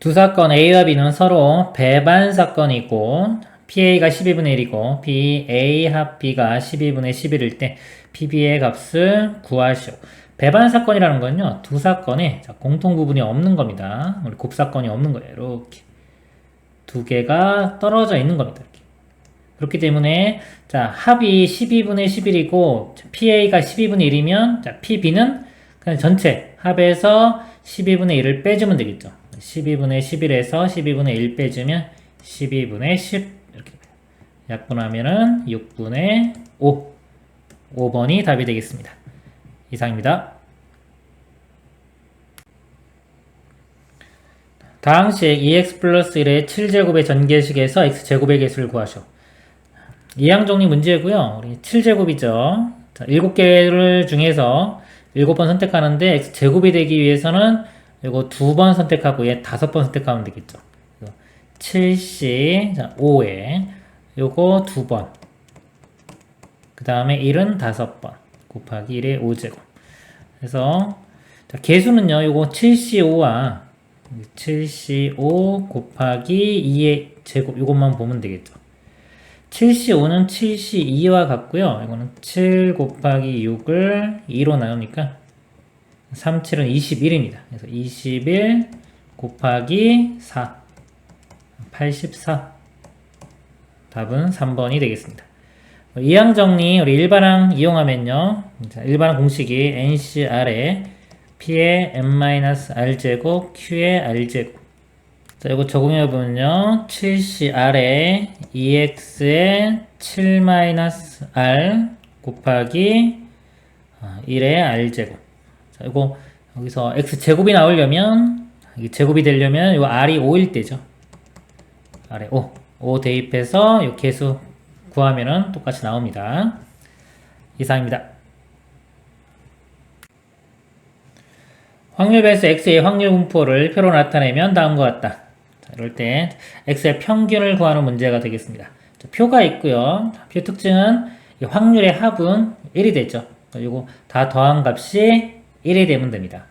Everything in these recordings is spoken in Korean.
두 사건 A와 B는 서로 배반 사건이고 PA가 12분의 1이고 PA 합 B가 12분의 11일 때 PB의 값을 구하시오. 배반 사건이라는 건요, 두 사건에 공통 부분이 없는 겁니다. 우리 곱사건이 없는 거예요. 이렇게 두 개가 떨어져 있는 겁니다. 이렇게. 그렇기 때문에 자, 합이 12분의 11이고 PA가 12분의 1이면 자, PB는 그냥 전체 합에서 12분의 1을 빼주면 되겠죠. 12분의 11에서 12분의 1 빼주면 12분의 10 이렇게 약분하면은 6분의 5 5번이 답이 되겠습니다. 이상입니다. 다항식 2x 플러스 1의 7제곱의 전개식에서 x제곱의 개수를 구하시오. 이항정리 문제고요. 우리 7제곱이죠. 자, 7개를 중에서 7번 선택하는데 x제곱이 되기 위해서는 이거 2번 선택하고 얘 5번 선택하면 되겠죠. 7c, 자, 5에 요거 2번. 그 다음에 1은 5번. 곱하기 1의 5제곱. 그래서 자, 개수는요. 요거 7c5와 7c5 곱하기 2의 제곱 요것만 보면 되겠죠. 7c5는 7c2와 같고요. 이거는 7 곱하기 6을 2로 나누니까 3, 7은 21입니다. 그래서 21 곱하기 4 84 답은 3번이 되겠습니다. 이항정리 우리 일반항 이용하면요. 일반항 공식이 NCR에 P의 n-r제곱 Q의 r제곱. 자, 이거 적용해보면요. 7CR에 2x의 7-r 곱하기 1의 r제곱. 자, 이거 여기서 x제곱이 나오려면, 이게 제곱이 되려면 이 r이 5일 때죠. r에 5 대입해서 이 개수 구하면은 똑같이 나옵니다. 이상입니다. 확률 배수 x의 확률 분포를 표로 나타내면 다음과 같다. 자, 이럴 때 x의 평균을 구하는 문제가 되겠습니다. 자, 표가 있고요. 표 특징은 이 확률의 합은 1이 되죠. 이거 다 더한 값이 1이 되면 됩니다.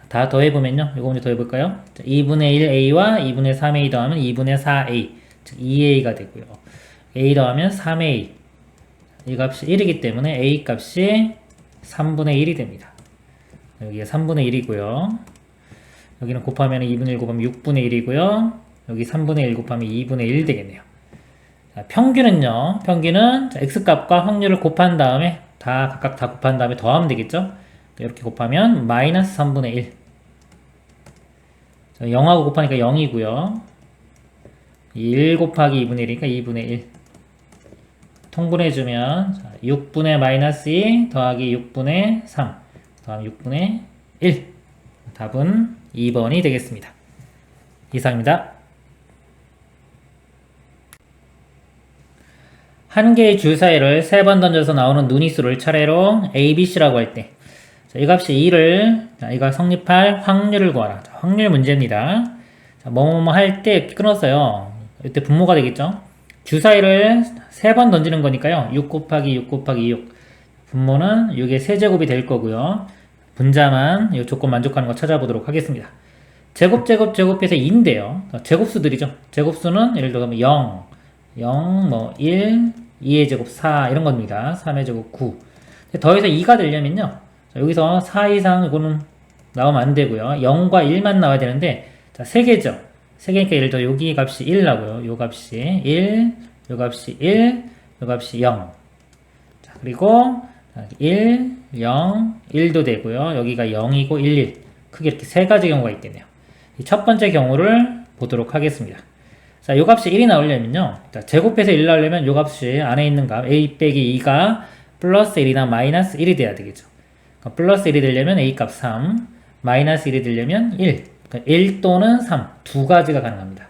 다 더해보면요. 이거 먼저 더해볼까요? 자, 2분의 1a와 2분의 3a 더하면 2분의 4a, 즉 2a가 되고요. a 더하면 3a. 이 값이 1이기 때문에 a 값이 3분의 1이 됩니다. 여기가 3분의 1이고요. 여기는 곱하면 2분의 1 곱하면 6분의 1이고요. 여기 3분의 1 곱하면 2분의 1 되겠네요. 자, 평균은요. 평균은 x값과 확률을 곱한 다음에 각각 다 곱한 다음에 더하면 되겠죠. 이렇게 곱하면 마이너스 3분의 1. 자, 0하고 곱하니까 0이고요. 1 곱하기 2분의 1이니까 2분의 1. 통분해주면 6분의 마이너스 2 더하기 6분의 3 다음 6분의 1. 답은 2번이 되겠습니다. 이상입니다. 한 개의 줄 사이를 3번 던져서 나오는 눈이수를 차례로 A, B, C라고 할 때, 이 값이 2를, 이가 성립할 확률을 구하라. 확률 문제입니다. 뭐뭐뭐 할 때 끊었어요. 이때 분모가 되겠죠? 줄 사이를 3번 던지는 거니까요. 6 곱하기 6 곱하기 6. 분모는 6의 세제곱이 될 거고요. 분자만 이 조건 만족하는 거 찾아보도록 하겠습니다. 제곱해서 2인데요. 제곱수들이죠. 제곱수는 예를 들면 0, 1, 2의 제곱 4 이런 겁니다. 3의 제곱 9. 더해서 2가 되려면요. 여기서 4 이상 이거는 나오면 안 되고요. 0과 1만 나와야 되는데 자, 3개죠. 3개니까 예를 들어 여기 값이 1 나고요. 요 값이 1, 요 값이 1, 요 값이 0. 자, 그리고 1, 0, 1도 되고요. 여기가 0이고 1, 1. 크게 이렇게 세 가지 경우가 있겠네요. 첫 번째 경우를 보도록 하겠습니다. 자, 요 값이 1이 나오려면요. 자, 제곱해서 1 나오려면 요 값이 안에 있는 값 a 빼기 2가 플러스 1이나 마이너스 1이 돼야 되겠죠. 그러니까 플러스 1이 되려면 a 값 3, 마이너스 1이 되려면 1. 그러니까 1 또는 3. 두 가지가 가능합니다.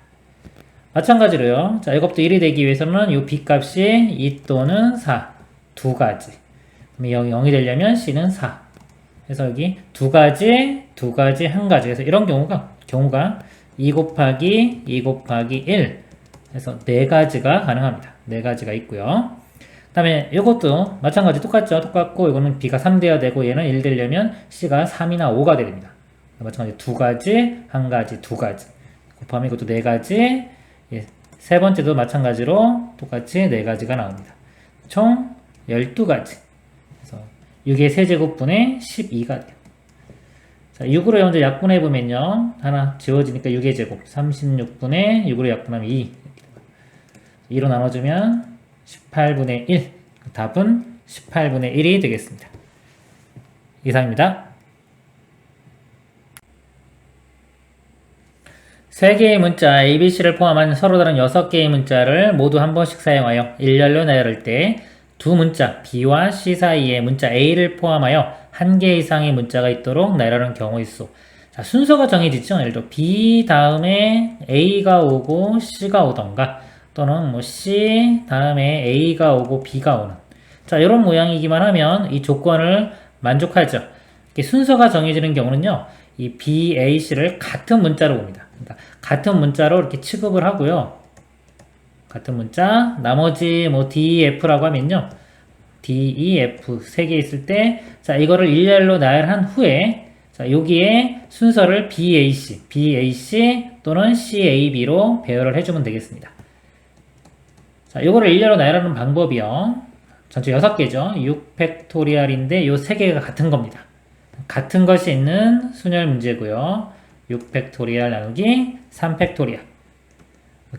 마찬가지로요. 자, 이것도 1이 되기 위해서는 요 b 값이 2 또는 4. 두 가지. 0이 되려면 C는 4. 그래서 여기 두 가지, 한 가지. 그래서 이런 경우가 2 곱하기 2 곱하기 1. 그래서 4가지가 가능합니다. 4가지가 있고요. 그 다음에 이것도 마찬가지 똑같죠? 똑같고 이거는 B가 3 돼야 되고 얘는 1 되려면 C가 3이나 5가 됩니다. 마찬가지 두 가지, 한 가지, 두 가지. 곱하면 이것도 4가지. 예, 세 번째도 마찬가지로 똑같이 4가지가 나옵니다. 총 12가지. 그래서 6의 세제곱분의 12가 돼요. 자, 6으로 먼저 약분해보면요. 하나 지워지니까 6의 제곱. 36분의 6으로 약분하면 2. 2로 나눠주면 18분의 1. 답은 18분의 1이 되겠습니다. 이상입니다. 3개의 문자 ABC를 포함한 서로 다른 6개의 문자를 모두 한 번씩 사용하여 일렬로 나열할 때 두 문자 B와 C 사이에 문자 A를 포함하여 1개 이상의 문자가 있도록 나열하는 경우의 수. 자, 순서가 정해지죠. 예를 들어 B 다음에 A가 오고 C가 오던가 또는 뭐 C 다음에 A가 오고 B가 오는. 자, 이런 모양이기만 하면 이 조건을 만족하죠. 이렇게 순서가 정해지는 경우는요. 이 B, A, C를 같은 문자로 봅니다. 그러니까 같은 문자로 이렇게 취급을 하고요. 같은 문자, 나머지 뭐 D, F라고 하면요. D, E, F 3개 있을 때, 자, 이거를 일렬로 나열한 후에, 자, 여기에 순서를 BAC, BAC 또는 CAB로 배열을 해주면 되겠습니다. 자, 이거를 일렬로 나열하는 방법이요. 전체 6개죠. 6팩토리얼인데 요 3개가 같은 겁니다. 같은 것이 있는 순열 문제고요. 6팩토리얼 나누기 3팩토리얼.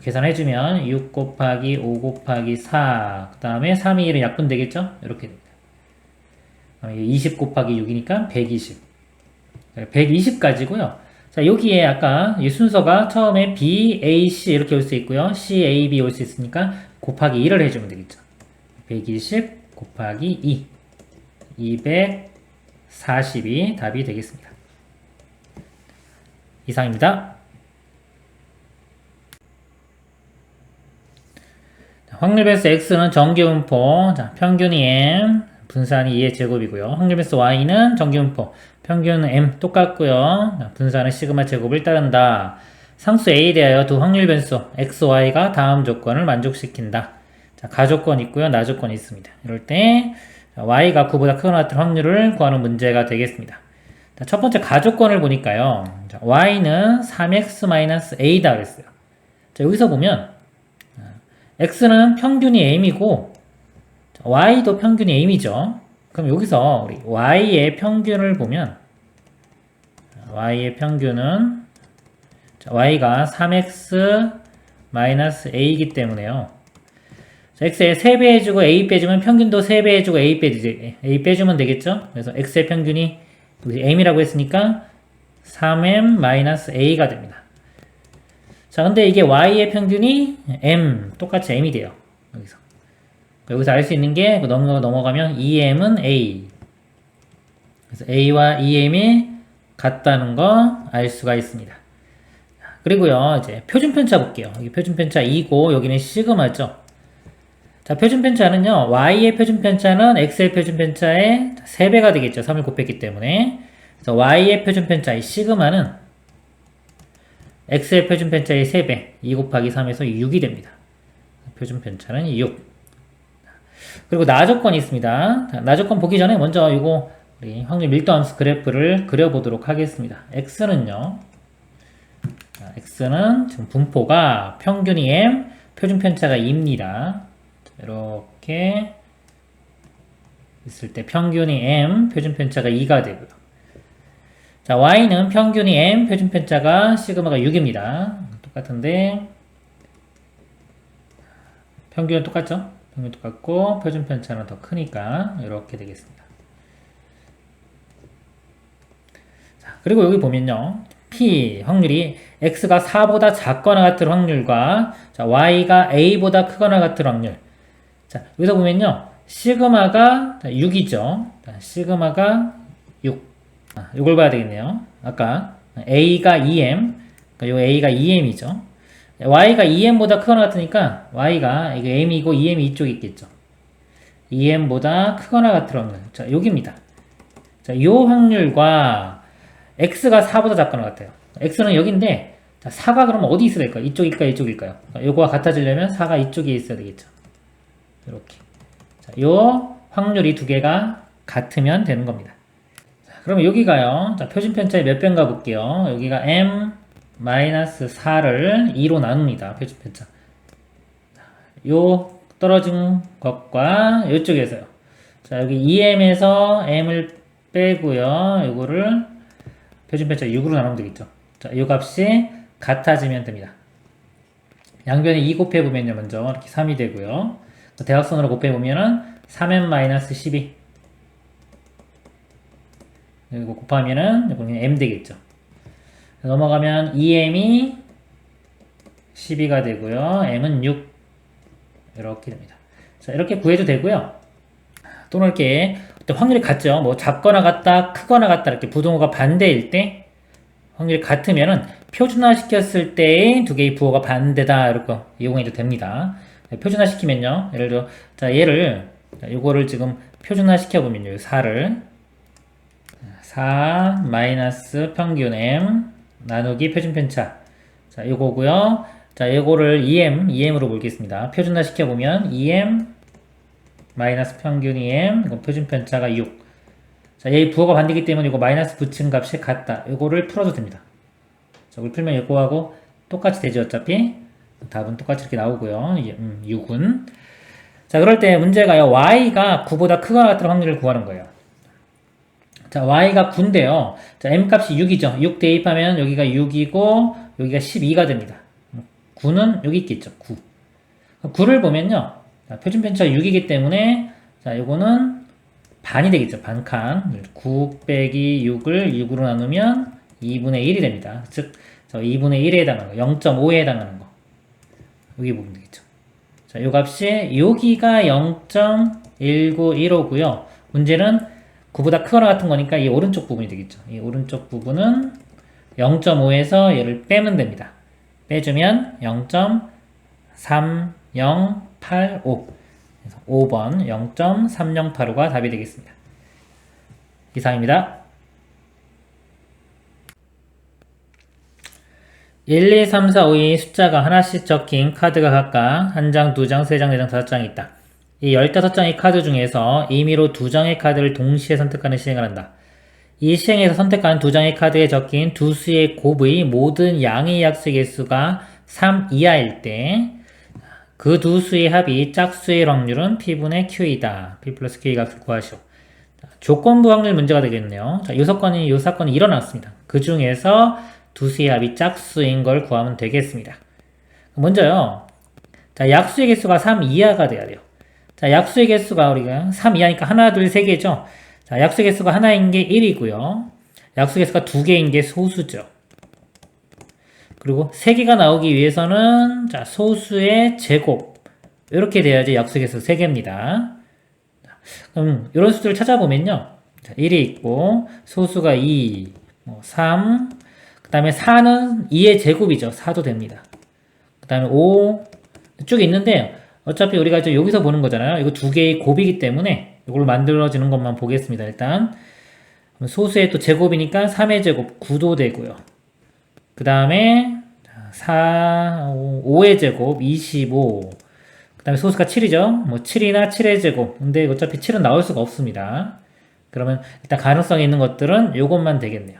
계산해주면 6 곱하기 5 곱하기 4, 그 다음에 3이 1은 약분 되겠죠? 이렇게 됩니다. 20 곱하기 6이니까 120. 120까지고요. 자, 여기에 아까 이 순서가 처음에 B, A, C 이렇게 올 수 있고요. C, A, B 올 수 있으니까 곱하기 2를 해주면 되겠죠. 120 곱하기 2. 240이 답이 되겠습니다. 이상입니다. 확률 배수 x는 정규분포, 자, 평균이 m, 분산이 2의 제곱이고요. 확률 배수 y는 정규분포, 평균은 m 똑같고요. 자, 분산은 시그마 제곱을 따른다. 상수 a에 대하여 두 확률 변수 x, y가 다음 조건을 만족시킨다. 자, 가조건 있고요. 나조건이 있습니다. 이럴 때 y가 9보다 크거나 같은 확률을 구하는 문제가 되겠습니다. 자, 첫 번째 가조건을 보니까요. 자, y는 3x-a다 그랬어요. 자, 여기서 보면 x는 평균이 m이고 y도 평균이 m이죠. 그럼 여기서 우리 y의 평균을 보면 y의 평균은 y가 3x-a이기 때문에요. x에 3배 해주고 a 빼주면 평균도 3배 해주고 a 빼주면 되겠죠. 그래서 x의 평균이 m이라고 했으니까 3m-a가 됩니다. 자, 근데 이게 y의 평균이 m, 똑같이 m이 돼요. 여기서 알 수 있는 게 넘어가면 2m은 a. 그래서 a와 2m이 같다는 거 알 수가 있습니다. 그리고요, 이제 표준편차 볼게요. 여기 표준편차 2고 여기는 시그마죠. 자, 표준편차는요, y의 표준편차는 x의 표준편차의 3배가 되겠죠. 3을 곱했기 때문에. 그래서 y의 표준편차, 이 시그마는 x의 표준편차의 3배, 2 곱하기 3에서 6이 됩니다. 표준편차는 6. 그리고 나조건이 있습니다. 나조건 보기 전에 먼저 이거 우리 확률 밀도함수 그래프를 그려보도록 하겠습니다. x는요. x는 지금 분포가 평균이 m, 표준편차가 2입니다. 이렇게 있을 때 평균이 m, 표준편차가 2가 되고요. 자, y는 평균이 m, 표준편차가 시그마가 6입니다. 똑같은데 평균은 똑같죠? 평균 똑같고 표준편차는 더 크니까 이렇게 되겠습니다. 자, 그리고 여기 보면요. p 확률이 x가 4보다 작거나 같을 확률과 자, y가 a보다 크거나 같을 확률. 자, 여기서 보면요. 시그마가 6이죠. 자, 시그마가 6. 이걸 봐야 되겠네요. 아까 a가 2m, 그러니까 요 a가 2m이죠. y가 2m보다 크거나 같으니까 y가 이게 m이고 2m이 이쪽에 있겠죠. 2m보다 크거나 같을 확률. 자, 여기입니다. 자, 요 확률과 x가 4보다 작거나 같아요. x는 여기인데 자, 4가 그러면 어디 있어야 될까요? 이쪽일까요? 이쪽일까요? 요거와 같아지려면 4가 이쪽에 있어야 되겠죠. 이렇게. 자, 요 확률이 두 개가 같으면 되는 겁니다. 그러면 여기가요. 자, 표준편차의 몇 배인가 볼게요. 여기가 m, 마이너스 4를 2로 나눕니다. 표준편차. 요 떨어진 것과 이쪽에서요. 자, 여기 2m에서 m을 빼고요. 이거를 표준편차 6으로 나누면 되겠죠. 자, 이 값이 같아지면 됩니다. 양변에 2 곱해보면요. 먼저 이렇게 3이 되고요. 대각선으로 곱해보면은 3m 마이너스 12. 이거 곱하면은 이거는 m 되겠죠. 넘어가면 2m이 12가 되고요. m은 6. 이렇게 됩니다. 자, 이렇게 구해도 되고요. 또는 이렇게 확률이 같죠. 뭐 작거나 같다, 크거나 같다 이렇게 부동호가 반대일 때 확률이 같으면은 표준화 시켰을 때의 두 개의 부호가 반대다 이렇게 이용해도 됩니다. 표준화 시키면요. 예를 들어 자 얘를 요거를 지금 표준화 시켜보면요. 4를 4 마이너스 평균 m 나누기 표준편차. 자 요거고요. 자 요거를 2m으로 보겠습니다. 표준화 시켜보면 2m 마이너스 평균 2m 이건 표준편차가 6. 자 얘 부호가 반대이기 때문에 이거 마이너스 붙인 값이 같다. 요거를 풀어도 됩니다. 자 이걸 풀면 요거하고 똑같이 되죠. 어차피 답은 똑같이 이렇게 나오고요. 6은 자 그럴 때 문제가요. y가 9보다 크거나 같은 확률을 구하는 거예요. 자 y가 9인데요. 자 m값이 6이죠. 6 대입하면 여기가 6이고 여기가 12가 됩니다. 9는 여기 있겠죠. 9. 9를 보면요. 자, 표준편차가 6이기 때문에 자 요거는 반이 되겠죠. 반칸. 9 빼기 6을 6으로 나누면 2분의 1이 됩니다. 즉 2분의 1에 해당하는 거. 0.5에 해당하는 거. 여기 보면 되겠죠. 자, 요 값이 여기가 0.1915고요. 문제는 9보다 크거나 같은 거니까 이 오른쪽 부분이 되겠죠. 이 오른쪽 부분은 0.5에서 얘를 빼면 됩니다. 빼주면 0.3085. 그래서 5번 0.3085가 답이 되겠습니다. 이상입니다. 1, 2, 3, 4, 5의 숫자가 하나씩 적힌 카드가 각각 1장, 2장, 3장, 4장, 5장이 있다. 이 15장의 카드 중에서 임의로 2장의 카드를 동시에 선택하는 시행을 한다. 이 시행에서 선택한 2장의 카드에 적힌 두 수의 곱의 모든 양의 약수의 개수가 3 이하일 때 그 두 수의 합이 짝수의 확률은 P분의 Q이다. P 플러스 Q의 값을 구하시오. 조건부 확률 문제가 되겠네요. 자, 요 사건이 일어났습니다. 그 중에서 두 수의 합이 짝수인 걸 구하면 되겠습니다. 먼저요. 자, 약수의 개수가 3 이하가 돼야 돼요. 자, 약수의 개수가 우리가 3 이하니까 하나, 둘, 세 개죠. 자, 약수의 개수가 하나인 게 1이고요. 약수의 개수가 2개인 게 소수죠. 그리고 3개가 나오기 위해서는 자, 소수의 제곱 이렇게 돼야지 약수의 개수 3개입니다. 그럼 이런 수들을 찾아보면요. 자, 1이 있고 소수가 2, 3, 그 다음에 4는 2의 제곱이죠. 4도 됩니다. 그 다음에 5 쭉 있는데 어차피 우리가 이제 여기서 보는 거잖아요. 이거 두 개의 곱이기 때문에 이걸 만들어지는 것만 보겠습니다. 일단 소수의 또 제곱이니까 3의 제곱 9도 되고요. 그 다음에 5의 제곱 25. 그 다음에 소수가 7이죠. 7이나 7의 제곱. 근데 어차피 7은 나올 수가 없습니다. 그러면 일단 가능성이 있는 것들은 요것만 되겠네요.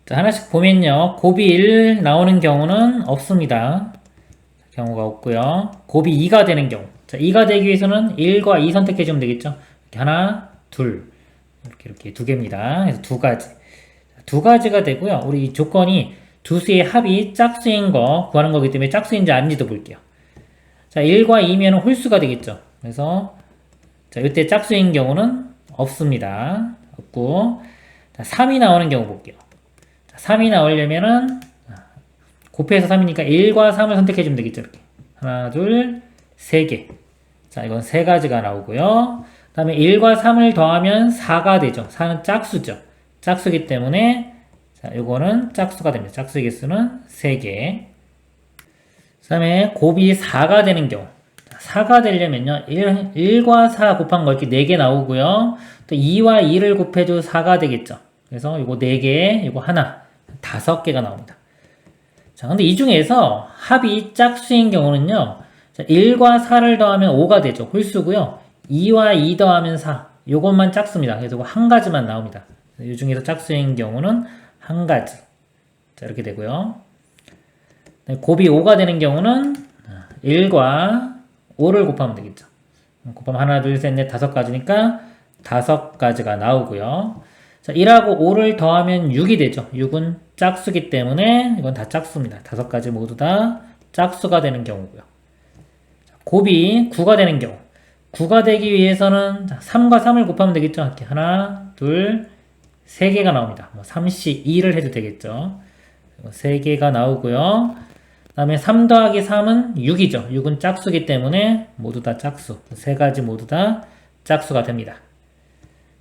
자, 하나씩 보면요. 곱이 1 나오는 경우는 없습니다. 경우가 없고요. 곱이 2가 되는 경우. 자, 2가 되기 위해서는 1과 2 선택해 주면 되겠죠. 이렇게 하나, 둘. 이렇게 두 개입니다. 그래서 두 가지. 두 가지가 되고요. 우리 이 조건이 두 수의 합이 짝수인 거 구하는 거기 때문에 짝수인지 아닌지도 볼게요. 자, 1과 2면 홀수가 되겠죠. 그래서 자, 이때 짝수인 경우는 없습니다. 없고. 자, 3이 나오는 경우 볼게요. 자, 3이 나오려면은 곱해서 3이니까 1과 3을 선택해 주면 되겠죠. 이렇게. 하나, 둘, 세 개. 자, 이건 세 가지가 나오고요. 그 다음에 1과 3을 더하면 4가 되죠. 4는 짝수죠. 짝수기 때문에 자, 요거는 짝수가 됩니다. 짝수의 개수는 3개. 그 다음에 곱이 4가 되는 경우. 4가 되려면요. 1과 4 곱한 거 이렇게 4개 나오고요. 또 2와 2를 곱해도 4가 되겠죠. 그래서 요거 4개, 요거 하나, 5개가 나옵니다. 자, 근데 이 중에서 합이 짝수인 경우는요. 자, 1과 4를 더하면 5가 되죠. 홀수고요. 2와 2 더하면 4. 요것만 짝수입니다. 그래서 한 가지만 나옵니다. 이 중에서 짝수인 경우는 한 가지. 자, 이렇게 되고요. 곱이 5가 되는 경우는 1과 5를 곱하면 되겠죠. 곱하면 하나, 둘, 셋, 넷, 5가지니까 5가지가 나오고요. 자, 1하고 5를 더하면 6이 되죠. 6은 짝수기 때문에 이건 다 짝수입니다. 5가지 모두 다 짝수가 되는 경우고요. 자, 곱이 9가 되는 경우. 9가 되기 위해서는 3과 3을 곱하면 되겠죠. 이렇게 하나, 둘, 3개가 나옵니다. 3C2를 해도 되겠죠. 3개가 나오고요. 그 다음에 3 더하기 3은 6이죠. 6은 짝수기 때문에 모두 다 짝수. 3가지 모두 다 짝수가 됩니다.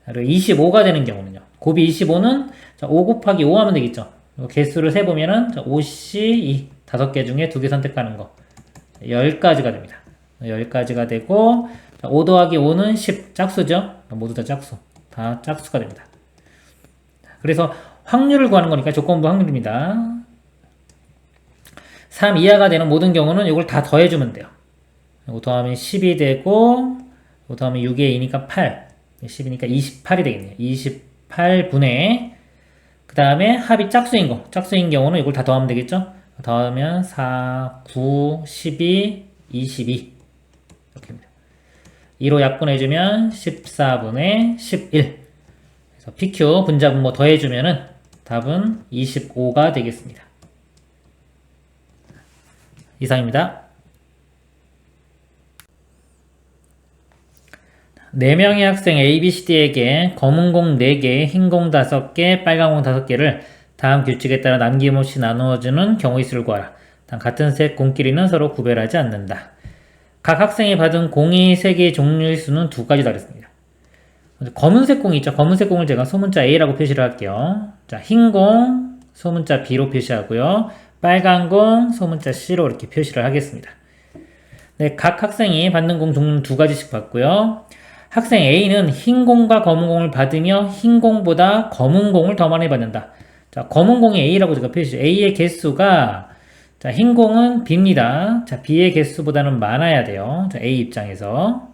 그리고 25가 되는 경우는요. 곱이 25는 5 곱하기 5 하면 되겠죠. 개수를 세보면은 5C2 5개 중에 2개 선택하는 거 10가지가 됩니다. 10가지가 되고 5 더하기 5는 10 짝수죠. 모두 다 짝수. 다 짝수가 됩니다. 그래서 확률을 구하는 거니까 조건부 확률입니다. 3 이하가 되는 모든 경우는 이걸 다 더해주면 돼요. 이거 더하면 10이 되고 이거 더하면 6에 2니까 8 10이니까 28이 되겠네요. 28분의 그 다음에 합이 짝수인 거. 짝수인 경우는 이걸 다 더하면 되겠죠? 더하면 4, 9, 12, 22 이렇게입니다. 2로 약분해주면 14분의 11 그래서 PQ 분자분모 더해주면은 답은 25가 되겠습니다. 이상입니다. 4명의 학생 A, B, C, D에게 검은 공 4개, 흰 공 5개, 빨간 공 5개를 다음 규칙에 따라 남김없이 나누어주는 경우의 수를 구하라. 단 같은 색 공끼리는 서로 구별하지 않는다. 각 학생이 받은 공이 3개의 종류의 수는 2가지다 그랬습니다. 검은색 공이 있죠. 검은색 공을 제가 소문자 A라고 표시를 할게요. 자, 흰 공 소문자 B로 표시하고요. 빨간 공 소문자 C로 이렇게 표시를 하겠습니다. 네, 각 학생이 받는 공 종류는 2가지씩 받고요. 학생 A는 흰 공과 검은 공을 받으며 흰 공보다 검은 공을 더 많이 받는다. 자, 검은 공이 A라고 제가 표시해요. A의 개수가 자, 흰 공은 B입니다. 자, B의 개수보다는 많아야 돼요. 자, A 입장에서.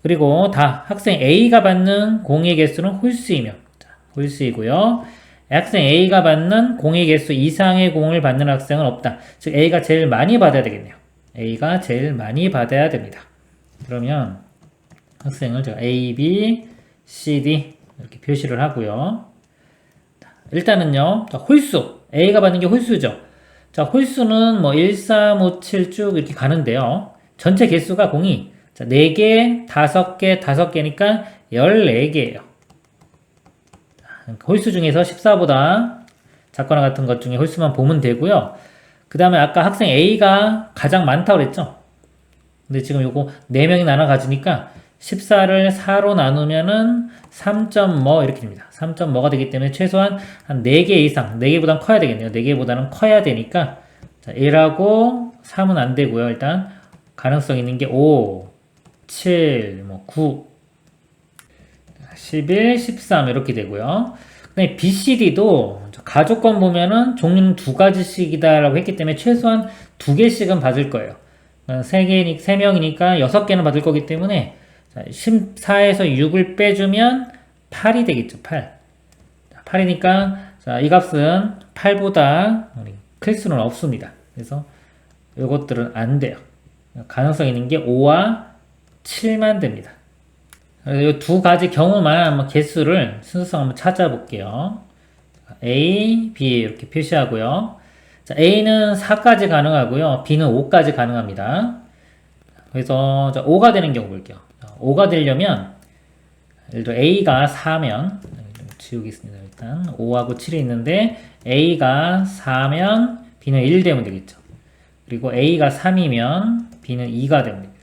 그리고 다 학생 A가 받는 공의 개수는 홀수이며 자, 홀수이고요. 학생 A가 받는 공의 개수 이상의 공을 받는 학생은 없다. 즉 A가 제일 많이 받아야 되겠네요. A가 제일 많이 받아야 됩니다. 그러면 학생을 제가 A, B, C, D 이렇게 표시를 하고요. 일단은요, 홀수. A가 받는 게 홀수죠. 자, 홀수는 뭐 1, 3, 5, 7 쭉 이렇게 가는데요. 전체 개수가 공이 자, 4개, 5개, 5개니까 14개예요. 홀수 중에서 14보다 작거나 같은 것 중에 홀수만 보면 되고요. 그 다음에 아까 학생 A가 가장 많다고 그랬죠? 근데 지금 요거 4명이 나눠 가지니까 14를 4로 나누면은 3점 뭐 이렇게 됩니다. 3점 뭐가 되기 때문에 최소한 한 4개 이상, 4개보다는 커야 되겠네요. 4개보다는 커야 되니까 자, 1하고 3은 안 되고요. 일단 가능성 있는 게 5, 7, 뭐 9, 11, 13 이렇게 되고요. 근데 BCD도 가족권 보면은 종류는 2가지씩이다 라고 했기 때문에 최소한 2개씩은 받을 거예요. 3명이니까 6개는 받을 거기 때문에 14에서 6을 빼주면 8이 되겠죠. 8. 8이니까 자, 이 값은 8보다 클 수는 없습니다. 그래서 이것들은 안 돼요. 가능성 있는 게 5와 7만 됩니다. 이 2가지 경우만 한번 개수를 순서상 한번 찾아볼게요. A, B 이렇게 표시하고요. 자, A는 4까지 가능하고요. B는 5까지 가능합니다. 그래서 5가 되는 경우 볼게요. 5가 되려면 예를 들어 A가 4면 좀 지우겠습니다. 일단 5하고 7이 있는데 A가 4면 B는 1 되면 되겠죠. 그리고 A가 3이면 B는 2가 되면 됩니다.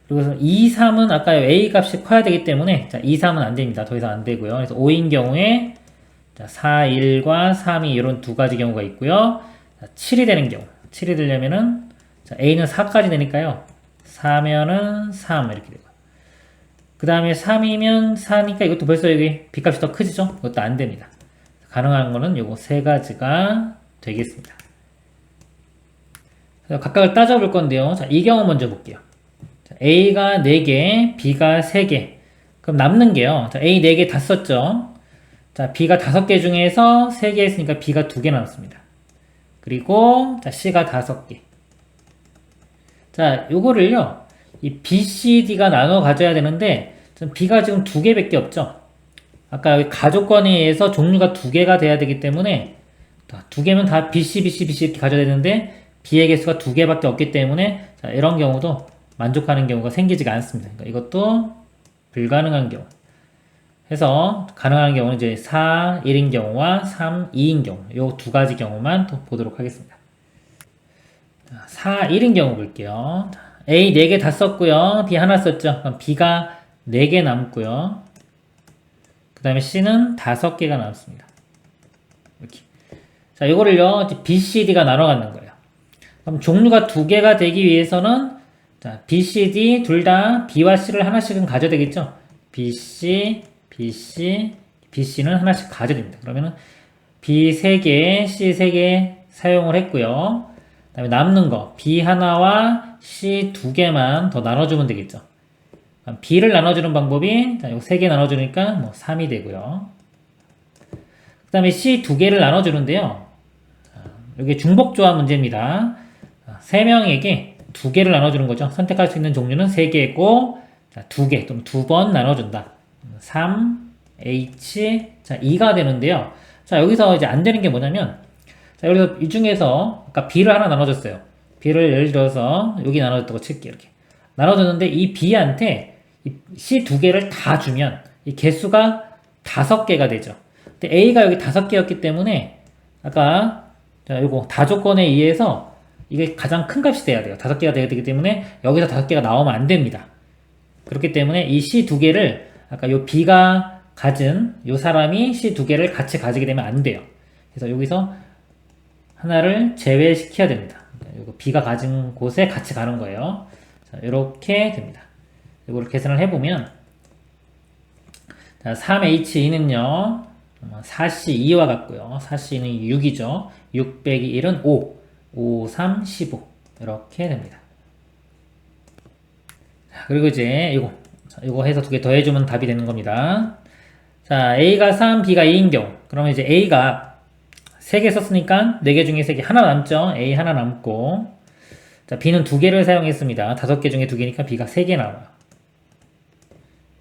그리고 2, 3은 아까 A 값이 커야 되기 때문에 자, 2, 3은 안 됩니다. 더 이상 안 되고요. 그래서 5인 경우에 자, 4, 1과 3이 이런 2가지 경우가 있고요. 자, 7이 되는 경우 7이 되려면은 자, A는 4까지 되니까요. 4면은 3 이렇게 되고 그 다음에 3이면 4니까 이것도 벌써 여기 B값이 더 크지죠? 이것도 안 됩니다. 가능한 거는 요거 3가지가 되겠습니다. 각각을 따져볼 건데요. 자, 이 경우 먼저 볼게요. 자, A가 4개, B가 3개. 그럼 남는 게요. 자, A 4개 다 썼죠? 자, B가 5개 중에서 3개 했으니까 B가 2개 남았습니다. 그리고 자, C가 5개. 자, 요거를요. 이 B, C, D가 나눠 가져야 되는데 B가 지금 2개밖에 없죠. 아까 여기 가족관에 의해서 종류가 2개가 돼야 되기 때문에 2개면 다 BC, BC, BC 이렇게 가져야 되는데 B의 개수가 2개밖에 없기 때문에 자, 이런 경우도 만족하는 경우가 생기지가 않습니다. 그러니까 이것도 불가능한 경우. 해서 가능한 경우는 이제 4, 1인 경우와 3, 2인 경우 요 2가지 경우만 또 보도록 하겠습니다. 4, 1인 경우 볼게요. A 4개 다 썼고요. B 하나 썼죠. 그럼 B가 4개 남고요. 그 다음에 C는 5개가 남습니다. 이렇게. 자, 요거를요, B, C, D가 나눠 갖는 거예요. 그럼 종류가 2개가 되기 위해서는, 자, B, C, D 둘 다 B와 C를 하나씩은 가져야 되겠죠? B, C, B, C, B, C는 하나씩 가져야 됩니다. 그러면은 B 3개, C 3개 사용을 했고요. 그 다음에 남는 거, B 하나와 C 2개만 더 나눠주면 되겠죠. B를 나눠주는 방법이, 자, 요 3개 나눠주니까 뭐 3이 되고요. 그 다음에 C 2개를 나눠주는데요. 이게 중복조합 문제입니다. 3명에게 2개를 나눠주는 거죠. 선택할 수 있는 종류는 3개고, 2개 또는 2번 나눠준다. 3, H, 자, 2가 되는데요. 자, 여기서 이제 안 되는 게 뭐냐면, 자, 여기서 이 중에서, 아까 B를 하나 나눠줬어요. B를 예를 들어서 여기 나눠줬다고 칠게요. 이렇게. 나눠줬는데 이 B한테 이 C 2개를 다 주면 이 개수가 5개가 되죠. 근데 A가 여기 5개였기 때문에, 아까, 자, 요거 다조건에 의해서 이게 가장 큰 값이 돼야 돼요. 5개가 돼야 되기 때문에 여기서 5개가 나오면 안 됩니다. 그렇기 때문에 이 C 2개를 아까 요 B가 가진 요 사람이 C 2개를 같이 가지게 되면 안 돼요. 그래서 여기서 하나를 제외시켜야 됩니다. 요거 B가 가진 곳에 같이 가는 거예요. 자, 이렇게 됩니다. 이거를 계산을 해보면 3H2는요 4C2와 같고요. 4C는 6이죠. 6 빼기 1은 5, 5, 3, 15 이렇게 됩니다. 자, 그리고 이제 이거 해서 2개 더해주면 답이 되는 겁니다. 자, A가 3, B가 2인 경우 그러면 이제 A가 3개 썼으니까 4개 중에 3개 하나 남죠. A 하나 남고 자, B는 2개를 사용했습니다. 5개 중에 2개니까 B가 3개 나와요.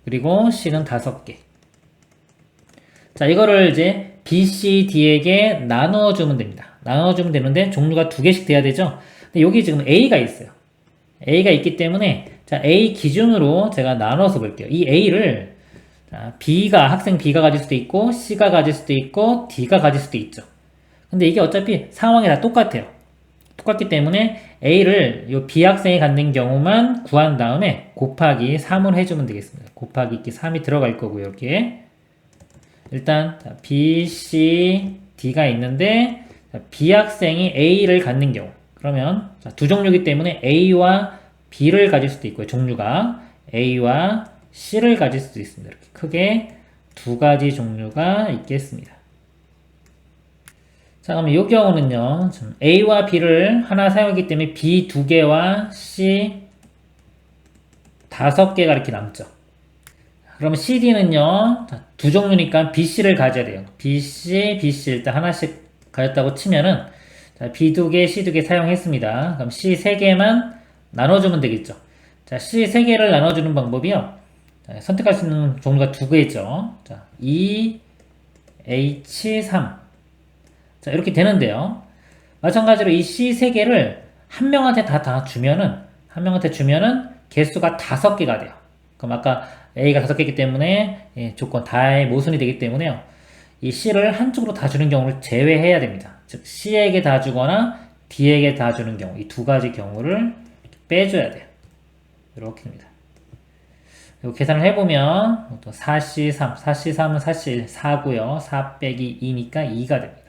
그리고 C는 5개. 자, 이거를 이제 B, C, D에게 나눠주면 됩니다. 나눠주면 되는데 종류가 2개씩 돼야 되죠. 근데 여기 지금 A가 있어요. A가 있기 때문에 자, A 기준으로 제가 나눠서 볼게요. 이 A를 자, 학생 B가 가질 수도 있고 C가 가질 수도 있고 D가 가질 수도 있죠. 근데 이게 어차피 상황이 다 똑같아요. 똑같기 때문에 A를 요 B 학생이 갖는 경우만 구한 다음에 곱하기 3을 해주면 되겠습니다. 곱하기 이렇게 3이 들어갈 거고요. 이렇게 일단 자, B, C, D가 있는데 자, B 학생이 A를 갖는 경우 그러면 자, 두 종류이기 때문에 A와 B를 가질 수도 있고요. 종류가 A와 C를 가질 수도 있습니다. 이렇게 크게 2가지 종류가 있겠습니다. 자, 그럼 이 경우는요, A와 B를 하나 사용하기 때문에 B 2개와 C 5개가 이렇게 남죠. 그러면 CD는요, 두 종류니까 BC를 가져야 돼요. BC, BC 일단 하나씩 가졌다고 치면은, 자, B 2개, C 2개 사용했습니다. 그럼 C 3개만 나눠주면 되겠죠. 자, C 3개를 나눠주는 방법이요. 자, 선택할 수 있는 종류가 2개죠. 자, E, H, 3. 자, 이렇게 되는데요. 마찬가지로 이 C 3개를 한 명한테 다 주면은, 개수가 5개가 돼요. 그럼 아까 A가 5개이기 때문에, 조건 다의 모순이 되기 때문에요. 이 C를 한쪽으로 다 주는 경우를 제외해야 됩니다. 즉, C에게 다 주거나 D에게 다 주는 경우, 이 2가지 경우를 빼줘야 돼요. 이렇게 됩니다. 그리고 계산을 해보면, 또 4C3, 4C3은 사실 4고요. 4 빼기 2니까 2가 됩니다.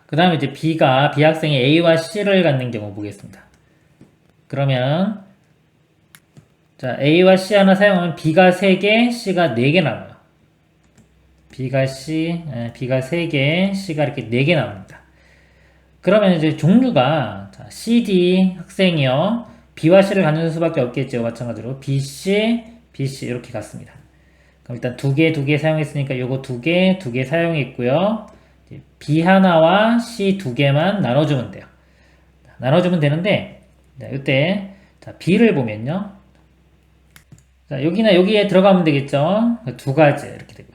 그 다음에 이제 B 학생이 A와 C를 갖는 경우 보겠습니다. 그러면, 자, A와 C 하나 사용하면 B가 3개, C가 4개 나와요. B가 3개, C가 이렇게 4개 나옵니다. 그러면 이제 종류가, 자, CD 학생이요. B와 C를 갖는 수밖에 없겠죠. 마찬가지로 BC, BC 이렇게 갔습니다. 그럼 일단 두 개 사용했으니까 요거 두 개 사용했고요. B 하나와 C 두 개만 나눠주면 돼요. 나눠주면 되는데, 자, 이때, 자, B를 보면요. 자, 여기나 여기에 들어가면 되겠죠? 두 가지, 이렇게 되고.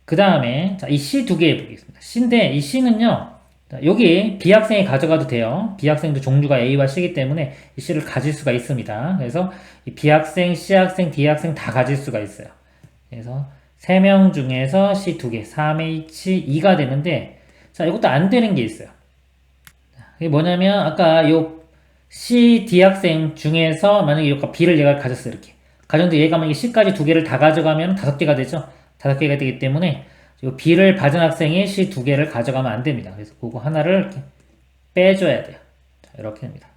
그 다음에, 자, 이 C 두 개 보겠습니다. C인데, 이 C는요, 자, 여기 B 학생이 가져가도 돼요. B 학생도 종류가 A와 C이기 때문에 이 C를 가질 수가 있습니다. 그래서 이 B 학생, C 학생, D 학생 다 가질 수가 있어요. 그래서 3명 중에서 C 두 개, 3H2가 되는데, 자, 이것도 안 되는 게 있어요. 이게 뭐냐면, 아까 요 C, D 학생 중에서 만약에 여기가 B를 얘가 가졌어요. 이렇게. 가졌는데 얘가 만약에 C까지 두 개를 다 가져가면 5개가 되죠. 5개가 되기 때문에 요 B를 받은 학생이 C 두 개를 가져가면 안 됩니다. 그래서 그거 하나를 이렇게 빼줘야 돼요. 자, 이렇게 됩니다.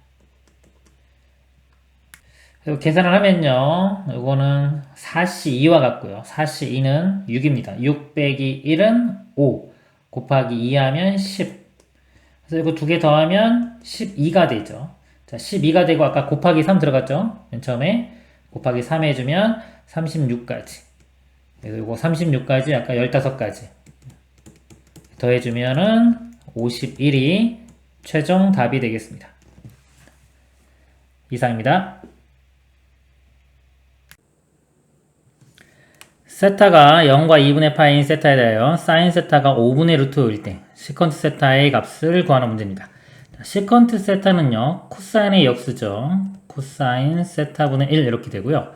그리고 계산을 하면요. 이거는 4C2와 같고요. 4C2는 6입니다. 6 빼기 1은 5 곱하기 2 하면 10. 그래서 이거 두 개 더하면 12가 되죠. 자, 12가 되고 아까 곱하기 3 들어갔죠? 맨 처음에 곱하기 3 해주면 36까지. 그래서 이거 36까지 아까 15가지 더해주면은 51이 최종 답이 되겠습니다. 이상입니다. 세타가 0과 2분의 파인 세타에 대하여 사인 세타가 5분의 루트 5일 때 시컨트 세타의 값을 구하는 문제입니다. 시컨트 세타는요, 코사인의 역수죠. 코사인 세타분의 1 이렇게 되고요.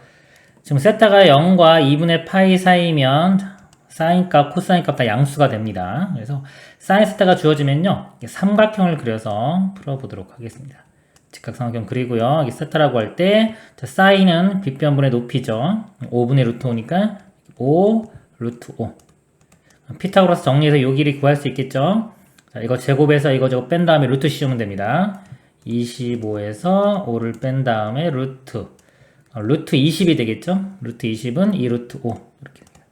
지금 세타가 0과 2분의 파이 사이면 사인 값, 코사인 값 다 양수가 됩니다. 그래서 사인 세타가 주어지면요, 삼각형을 그려서 풀어보도록 하겠습니다. 직각삼각형 그리고요, 여기 세타라고 할 때 사인은 빗변분의 높이죠. 5분의 루트 5니까 5 루트 5. 피타고라스 정리해서 요 길이 구할 수 있겠죠. 자, 이거 제곱해서 이거 뺀 다음에 루트 씌우면 됩니다. 25에서 5를 뺀 다음에 루트 20이 되겠죠. 루트 20은 2 루트 5 이렇게 됩니다.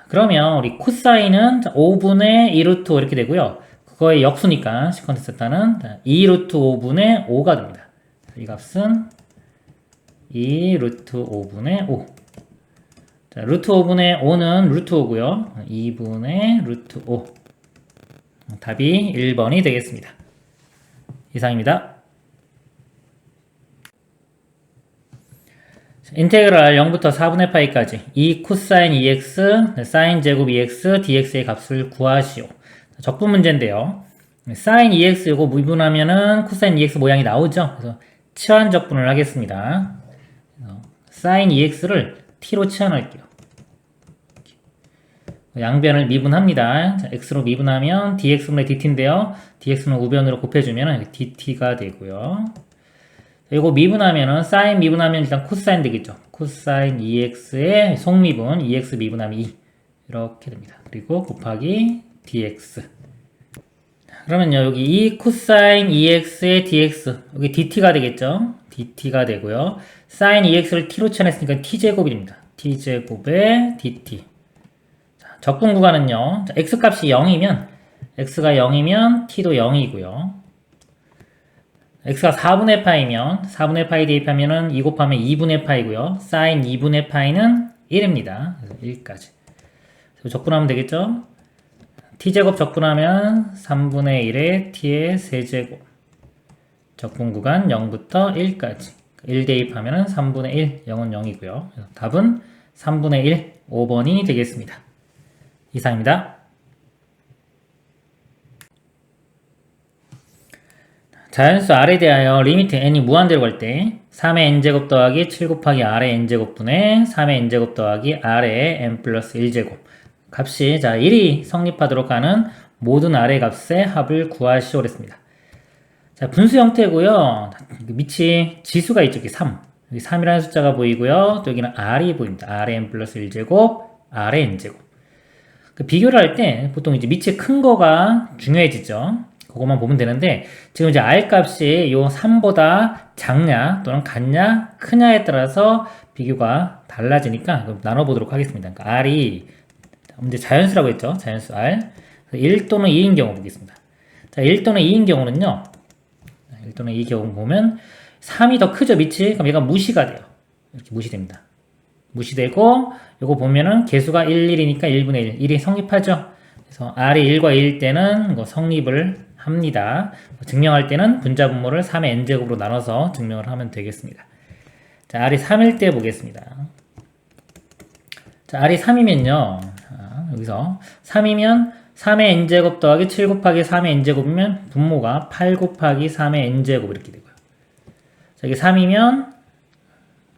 그러면 우리 코사인은 5분의 2 루트 5 이렇게 되고요. 그거의 역수니까 시컨트 세타는 2 루트 5분의 5가 됩니다. 이 값은 2 루트 5분의 5. 자, 루트 5분의 5는 루트 5고요. 2분의 루트 5. 답이 1번이 되겠습니다. 이상입니다. 인테그랄 0부터 4분의 파이까지 2 코사인 2x, 사인 제곱 2x, dx의 값을 구하시오. 적분 문제인데요. 사인 2x 이거 미분하면은 코사인 2x 모양이 나오죠. 그래서 치환 적분을 하겠습니다. 사인 2x를 t로 치환할게요. 양변을 미분합니다. 자, x로 미분하면 dx분의 dt인데요. dx는 우변으로 곱해주면 dt가 되고요. 이거 미분하면은 사인 미분하면 일단 코사인 되겠죠. 코사인 2x의 속미분 2x 미분하면 2 이렇게 됩니다. 그리고 곱하기 dx. 그러면요, 여기 2 코사인 2x의 dx 여기 dt가 되겠죠. dt가 되고요. 사인 2x를 t로 치환했으니까 t제곱이 됩니다. t제곱의 dt. 자, 적분 구간은요, 자, x값이 0이면 x가 0이면 t도 0이고요. x가 4분의 파이면 4분의 파이 대입하면은 2 곱하면 2분의 파이고요. 사인 2분의 파이는 1입니다. 그래서 1까지. 적분하면 되겠죠? t제곱 적분하면 3분의 1에 t의 세제곱. 적분 구간 0부터 1까지. 1 대입하면 3분의 1, 0은 0이고요. 답은 3분의 1, 5번이 되겠습니다. 이상입니다. 자연수 R에 대하여 리미트 n이 무한대로 갈 때 3의 n제곱 더하기 7 곱하기 R의 n제곱분의 3의 n제곱 더하기 R의 n 플러스 1제곱 값이 자 1이 성립하도록 하는 모든 R의 값의 합을 구하시오 그랬습니다. 자, 분수 형태고요. 밑이 지수가 있죠. 여기 3. 여기 3이라는 숫자가 보이고요. 또 여기는 R이 보입니다. R의 n 플러스 1제곱, R의 n제곱. 비교를 할 때 보통 이제 밑이 큰 거가 중요해지죠. 그것만 보면 되는데 지금 이제 R 값이 요 3보다 작냐 또는 같냐 크냐에 따라서 비교가 달라지니까 나눠보도록 하겠습니다. 그러니까 R이 이제 자연수라고 했죠. 자연수 R 1 또는 2인 경우 보겠습니다. 자, 1 또는 2인 경우는요. 1 또는 2 경우 보면 3이 더 크죠. 밑이. 그럼 얘가 무시가 돼요. 이렇게 무시됩니다. 무시되고, 요거 보면은 개수가 1, 1이니까 1분의 1. 1이 성립하죠? 그래서 R이 1과 2일 때는 이거 성립을 합니다. 증명할 때는 분자 분모를 3의 n제곱으로 나눠서 증명을 하면 되겠습니다. 자, R이 3일 때 보겠습니다. 자, R이 3이면요. 여기서 3이면 3의 n제곱 더하기 7 곱하기 3의 n제곱이면 분모가 8 곱하기 3의 n제곱 이렇게 되고요. 자, 이게 3이면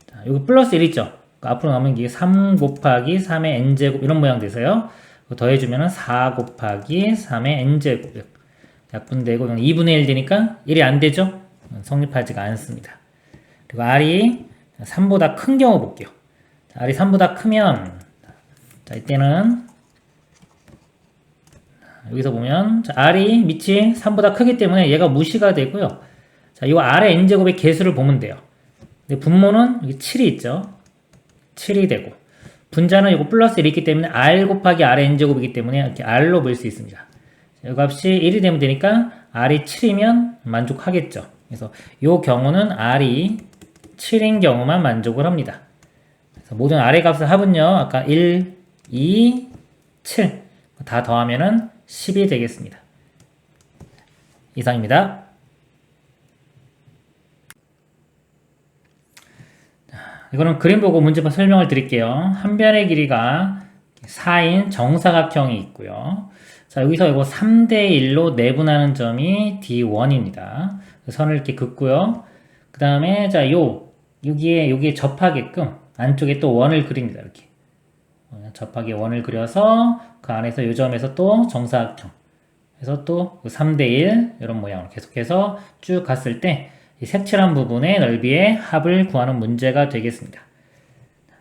자, 여기 플러스 1 있죠? 앞으로 나오면 이게 3 곱하기 3의 n제곱 이런 모양 돼서요. 더해주면 4 곱하기 3의 n제곱 약분되고 2분의 1 되니까 1이 안 되죠? 성립하지가 않습니다. 그리고 R이 3보다 큰 경우 볼게요. 자, R이 3보다 크면 자, 이때는 여기서 보면 자, R이 밑이 3보다 크기 때문에 얘가 무시가 되고요. 자, 이 R의 n제곱의 개수를 보면 돼요. 근데 분모는 여기 7이 있죠. 7이 되고 분자는 이거 플러스 1이 있기 때문에 R 곱하기 R의 n제곱이기 때문에 이렇게 R로 볼 수 있습니다. 이 값이 1이 되면 되니까 R이 7이면 만족하겠죠. 그래서 이 경우는 R이 7인 경우만 만족을 합니다. 그래서 모든 R의 값을 합은요. 아까 1, 2, 7 다 더하면은 10이 되겠습니다. 이상입니다. 이거는 그림 보고 문제풀 설명을 드릴게요. 한 변의 길이가 4인 정사각형이 있고요. 자, 여기서 이거 3대1로 내분하는 점이 D1입니다. 선을 이렇게 긋고요. 그 다음에, 자, 여기에 접하게끔 안쪽에 또 원을 그립니다. 이렇게. 접하게 원을 그려서 그 안에서 이 점에서 또 정사각형. 그래서 또 3대1 이런 모양으로 계속해서 쭉 갔을 때 이 색칠한 부분의 넓이의 합을 구하는 문제가 되겠습니다.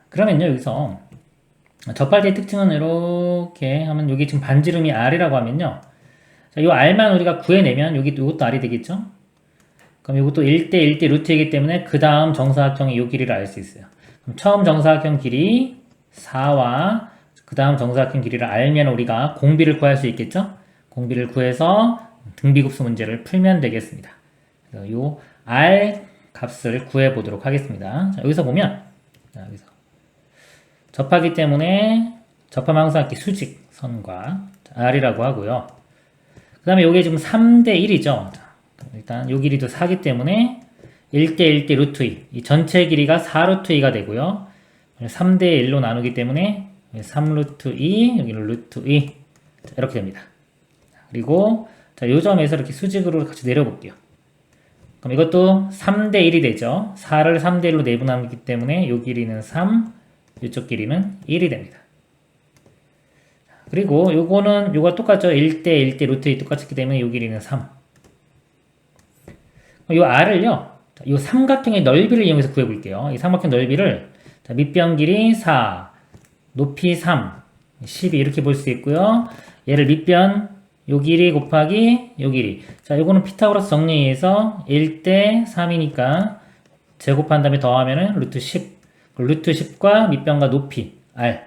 그러면요, 여기서 접할 때의 특징은 이렇게 하면 여기 지금 반지름이 R이라고 하면요. 자, 이 R만 우리가 구해내면 이것도 R이 되겠죠? 그럼 이것도 1대 1대 루트이기 때문에 그 다음 정사각형의 이 길이를 알 수 있어요. 그럼 처음 정사각형 길이 4와 그 다음 정사각형 길이를 알면 우리가 공비를 구할 수 있겠죠? 공비를 구해서 등비급수 문제를 풀면 되겠습니다. 그래서 요 R 값을 구해보도록 하겠습니다. 자, 여기서 보면, 자, 여기서 접하기 때문에 접하면 항상 이렇게 수직선과 R이라고 하고요. 그 다음에 요게 지금 3대 1이죠. 자, 일단 요 길이도 4기 때문에 1대 1대 루트 2. 이 전체 길이가 4 루트 2가 되고요. 3대 1로 나누기 때문에 3 루트 2, 여기는 루트 2. 자, 이렇게 됩니다. 그리고 자, 요 점에서 이렇게 수직으로 같이 내려볼게요. 그럼 이것도 3대 1이 되죠. 4를 3대 1로 내분하기 때문에 요 길이는 3, 이쪽 길이는 1이 됩니다. 그리고 요거가 똑같죠. 1대 1대 루트 2 똑같기 때문에 요 길이는 3. 요 R을요. 요 삼각형의 넓이를 이용해서 구해볼게요. 이 삼각형 넓이를 밑변 길이 4, 높이 3, 12 이렇게 볼 수 있고요. 얘를 밑변 요 길이 곱하기 요 길이. 자, 요거는 피타고라스 정리해서 1대 3이니까 제곱한 다음에 더하면은 루트 10. 루트 10과 밑변과 높이 R.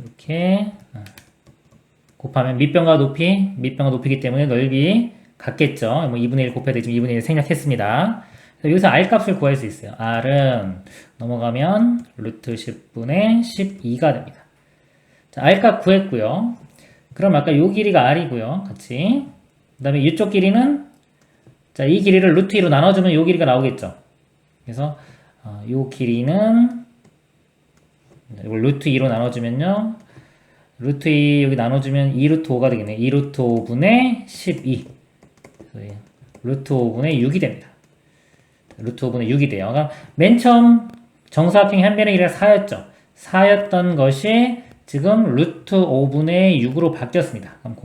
이렇게 곱하면 밑변과 높이기 때문에 넓이 같겠죠. 뭐 2분의 1 곱해야 되지만 2분의 1 생략했습니다. 여기서 R 값을 구할 수 있어요. R은 넘어가면 루트 10분의 12가 됩니다. 자, R 값 구했고요. 그럼 아까 요 길이가 R이고요. 같이. 그 다음에 이쪽 길이는, 자, 이 길이를 루트 2로 나눠주면 요 길이가 나오겠죠. 그래서, 요 길이는, 이걸 루트 2로 나눠주면요. 루트 2 여기 나눠주면 2 루트 5가 되겠네. 2 루트 5분의 12. 그래서 루트 5분의 6이 됩니다. 루트 5분의 6이 돼요. 그러니까 맨 처음 정사각형의 한 변의 길이가 4였죠. 4였던 것이 지금 루트 5분의 6으로 바뀌었습니다. 그럼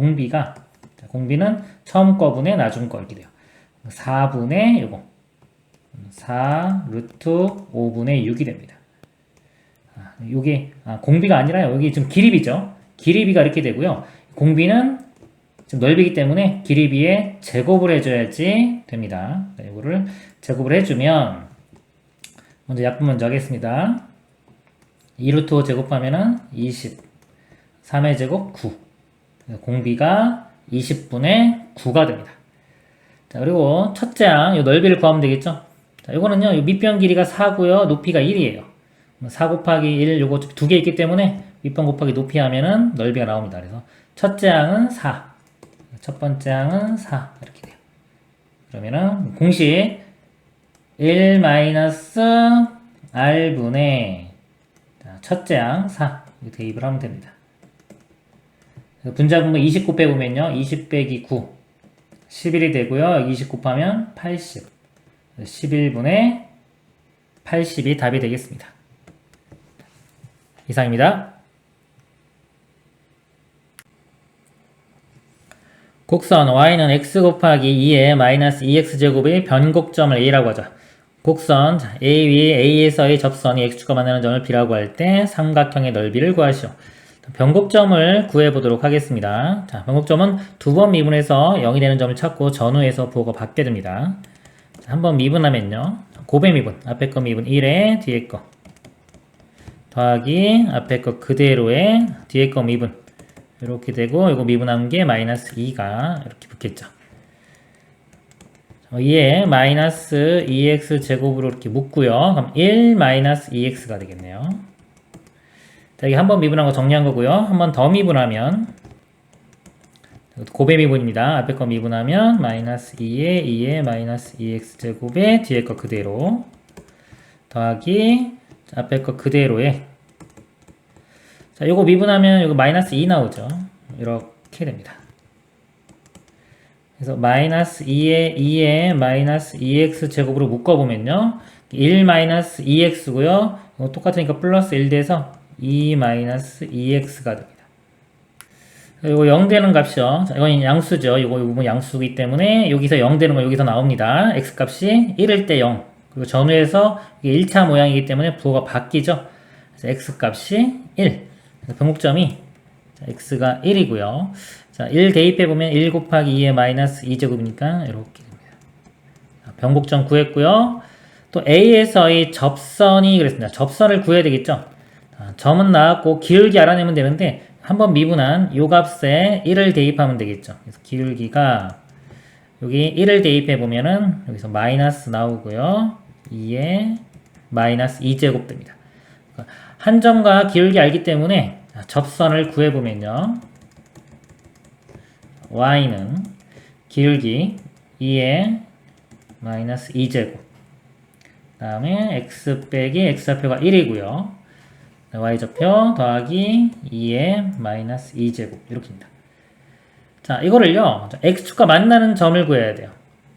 공비는 처음 거분의 나중 거 이렇게 돼요. 4분의 요거 4 루트 5분의 6이 됩니다. 요게 공비가 아니라요. 여기 지금 기립이죠. 기립이가 이렇게 되고요. 공비는 지금 넓이기 때문에 기립이에 제곱을 해줘야지 됩니다. 이거를 제곱을 해주면 먼저 약분 먼저 하겠습니다. 2루트 5 제곱하면은 20, 3의 제곱 9. 공비가 20분의 9가 됩니다. 자, 그리고 첫째 항, 이 넓이를 구하면 되겠죠? 자, 이거는요, 이 밑변 길이가 4고요, 높이가 1이에요. 4 곱하기 1 요거 두 개 있기 때문에 윗변 곱하기 높이 하면은 넓이가 나옵니다. 그래서 첫째 항은 4, 첫 번째 항은 4 이렇게 돼요. 그러면은 공식 1 마이너스 r분의 첫째 항 4 이렇게 대입을 하면 됩니다. 분자분모 29 빼보면요 20 빼기 9 11이 되고요. 여기 20 곱하면 80 11분의 80이 답이 되겠습니다. 이상입니다. 곡선 y는 x 곱하기 2의 마이너스 2x제곱의 변곡점을 a라고 하자. 곡선 a 위 a에서의 접선이 x축과 만나는 점을 b라고 할 때 삼각형의 넓이를 구하시오. 변곡점을 구해보도록 하겠습니다. 자, 변곡점은 두 번 미분해서 0이 되는 점을 찾고 전후에서 부호가 받게 됩니다. 한 번 미분하면요. 곱의 미분, 앞에 거 미분 1에 뒤에 거 더하기 앞에 거 그대로에 뒤에 거 미분 이렇게 되고 이거 미분한 게 마이너스 2가 이렇게 붙겠죠. 2에 마이너스 2x 제곱으로 이렇게 묶고요. 그럼 1 마이너스 2x가 되겠네요. 자, 이게 한 번 미분한 거 정리한 거고요. 한 번 더 미분하면 곱의 미분입니다. 앞에 거 미분하면 마이너스 2에 마이너스 2x 제곱에 뒤에 거 그대로 더하기 앞에 거 그대로에 자, 요거 미분하면 요거 마이너스 2 나오죠. 이렇게 됩니다. 그래서 마이너스 2에 마이너스 2x 제곱으로 묶어보면요. 1 마이너스 2x고요. 똑같으니까 플러스 1 돼서 2 마이너스 2x가 됩니다. 이거 0 되는 값이요. 자, 이건 양수죠. 이거 부분 양수이기 때문에 여기서 0 되는 거 여기서 나옵니다. x 값이 1일 때 0. 그리고 전후에서 이게 1차 모양이기 때문에 부호가 바뀌죠. 그래서 x 값이 1. 그래서 변곡점이 자, x가 1이고요. 자, 1 대입해보면 1 곱하기 2의 마이너스 2제곱이니까 이렇게 됩니다. 자, 변곡점 구했고요. 또 A에서의 접선이 그랬습니다. 접선을 구해야 되겠죠. 자, 점은 나왔고 기울기 알아내면 되는데 한번 미분한 요 값에 1을 대입하면 되겠죠. 그래서 기울기가 여기 1을 대입해보면은 여기서 마이너스 나오고요. 2에 마이너스 2제곱 됩니다. 한 점과 기울기 알기 때문에 접선을 구해보면요. y는 기울기 2에 마이너스 2제곱 그 다음에 x 빼기 x좌표가 1이고요. y좌표 더하기 2에 마이너스 2제곱 이렇게입니다. 자, 이거를요. x축과 만나는 점을 구해야 돼요.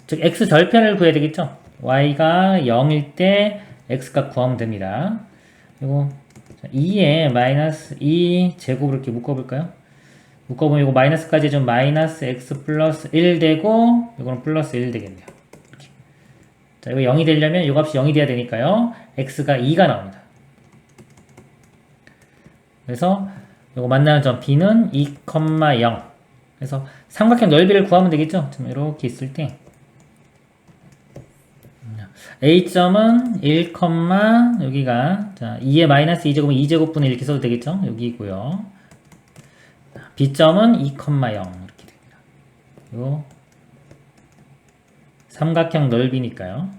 즉 x절편을 구해야 되겠죠. y가 0일 때 x값 구하면 됩니다. 그리고 2에 마이너스 2제곱을 이렇게 묶어볼까요? 묶어보면 이거 마이너스까지 좀 마이너스 x 플러스 1 되고 이거는 플러스 1 되겠네요. 이렇게. 자, 이거 0이 되려면 이 값이 0이 돼야 되니까요. x가 2가 나옵니다. 그래서 이거 만나는 점 b는 2,0. 그래서 삼각형 넓이를 구하면 되겠죠? 이렇게 있을 때 A점은 1, 여기가 자 2에 마이너스 2제곱은 2제곱분의 이렇게 써도 되겠죠? 여기고요. B점은 2,0 이렇게 됩니다. 요 삼각형 넓이니까요.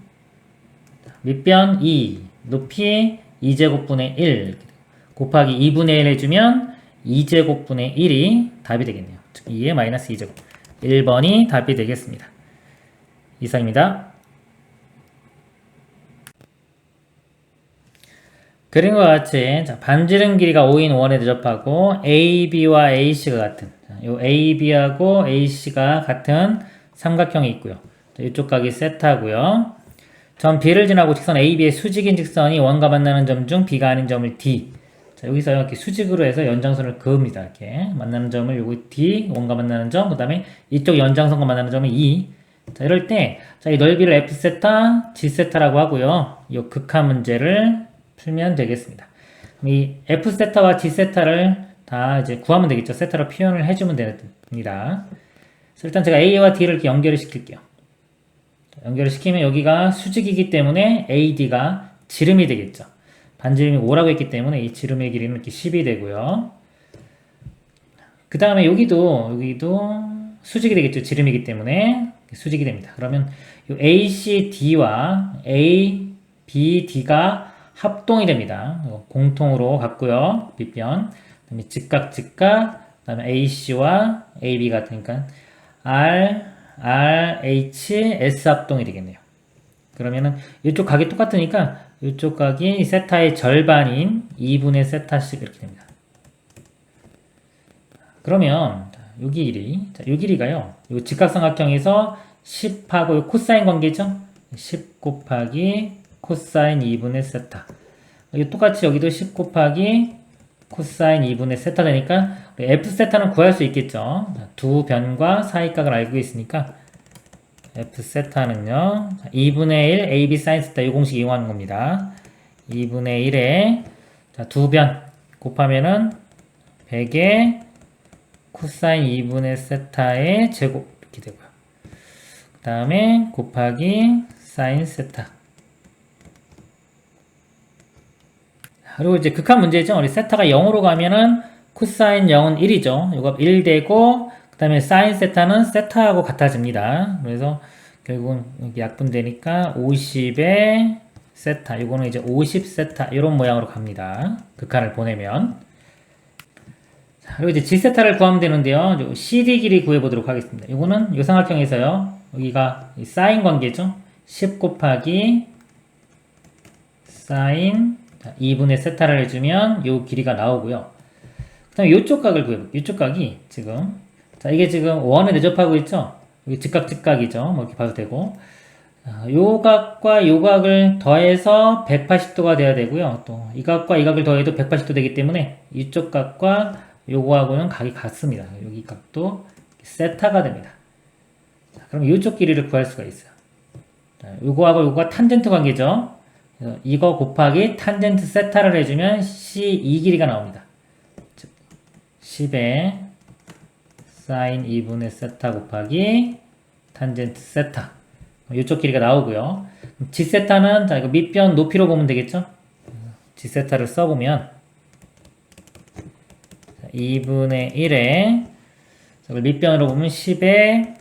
밑변 2, 높이 2제곱분의 1 곱하기 2분의 1 해주면 2제곱분의 1이 답이 되겠네요. 즉 2에 마이너스 2제곱 1번이 답이 되겠습니다. 이상입니다. 그림과 같이 자, 반지름 길이가 5인 5원에 대접하고 AB와 AC가 같은 요 AB하고 AC가 같은 삼각형이 있고요. 자, 이쪽 각이 세타고요. 점 B를 지나고 직선 AB의 수직인 직선이 원과 만나는 점 중 B가 아닌 점을 D. 자, 여기서 이렇게 수직으로 해서 연장선을 그읍니다. 이렇게 만나는 점을 요거 D, 원과 만나는 점, 그 다음에 이쪽 연장선과 만나는 점은 E. 자, 이럴 때, 자, 이 넓이를 F세타, G세타라고 하고요. 이 극한 문제를 풀면 되겠습니다. 이 F세타와 G세타를 다 이제 구하면 되겠죠. 세타로 표현을 해주면 됩니다. 그래서 일단 제가 A와 D를 이렇게 연결을 시킬게요. 연결을 시키면 여기가 수직이기 때문에 AD가 지름이 되겠죠. 반지름이 5라고 했기 때문에 이 지름의 길이는 이렇게 10이 되고요. 그 다음에 여기도 수직이 되겠죠. 지름이기 때문에 수직이 됩니다. 그러면 이 ACD와 ABD가 합동이 됩니다. 공통으로 갖고요. 빗변. 그다음에 직각, 그다음에 AC와 AB 같으니까 RH, S 합동이 되겠네요. 그러면은 이쪽 각이 똑같으니까 이쪽 각이 세타의 절반인 2분의 세타씩 이렇게 됩니다. 그러면 요 길이가요. 요 직각삼각형에서 10하고 요 코사인 관계죠. 10 곱하기 코사인 2분의 세타. 똑같이 여기도 10 곱하기 코사인 2분의 세타 되니까 F 세타는 구할 수 있겠죠. 두 변과 사이각을 알고 있으니까 F 세타는요 2분의 1 AB 사인 세타 이 공식 이용하는 겁니다. 2분의 1에 두 변 곱하면은 100에 코사인 2분의 세타의 제곱 이렇게 되고요. 그 다음에 곱하기 사인 세타. 그리고 이제 극한 문제죠. 우리 세타가 0으로 가면은 코사인 0은 1이죠. 이거 1 되고 그 다음에 사인 세타는 세타하고 같아집니다. 그래서 결국은 여기 약분되니까 50의 세타. 이거는 이제 50 세타 이런 모양으로 갑니다. 극한을 보내면. 그리고 이제 G세타를 구하면 되는데요. CD 길이 구해보도록 하겠습니다. 이거는 이 삼각형에서요. 여기가 사인 관계죠. 10 곱하기 사인 2분의 세타를 해주면 이 길이가 나오고요. 그 다음에 이쪽 각을 구해볼게요. 이쪽 각이 지금 이게 지금 원에 내접하고 있죠. 여기 직각이죠. 뭐 이렇게 봐도 되고 요 각과 요 각을 더해서 180도가 돼야 되고요. 또 이 각과 이 각을 더해도 180도 되기 때문에 이쪽 각과 요거하고는 각이 같습니다. 여기 각도 세타가 됩니다. 자, 그럼 이쪽 길이를 구할 수가 있어요. 자, 요거하고 요거가 탄젠트 관계죠. 그래서 이거 곱하기 탄젠트 세타를 해주면 C2 길이가 나옵니다. 즉 10의 사인 2분의 세타 곱하기 탄젠트 세타. 이쪽 길이가 나오고요. G세타는 자 이거 밑변 높이로 보면 되겠죠. G세타를 써보면 2분의 1에 밑변으로 보면 10의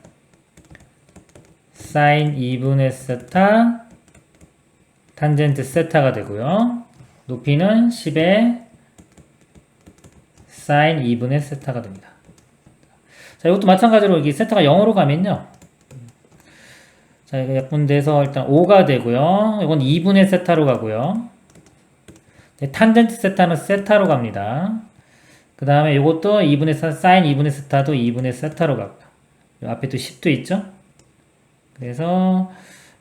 사인 2분의 세타 탄젠트 세타가 되고요. 높이는 10의 사인 2분의 세타가 됩니다. 자, 이것도 마찬가지로 여기 세타가 0으로 가면요. 자, 이거 약분돼서 일단 5가 되고요. 이건 2분의 세타로 가고요. 탄젠트 세타는 세타로 갑니다. 그 다음에 이것도 2분의 사인 2분의 세타도 2분의 세타로 가고요. 앞에 또 10도 있죠? 그래서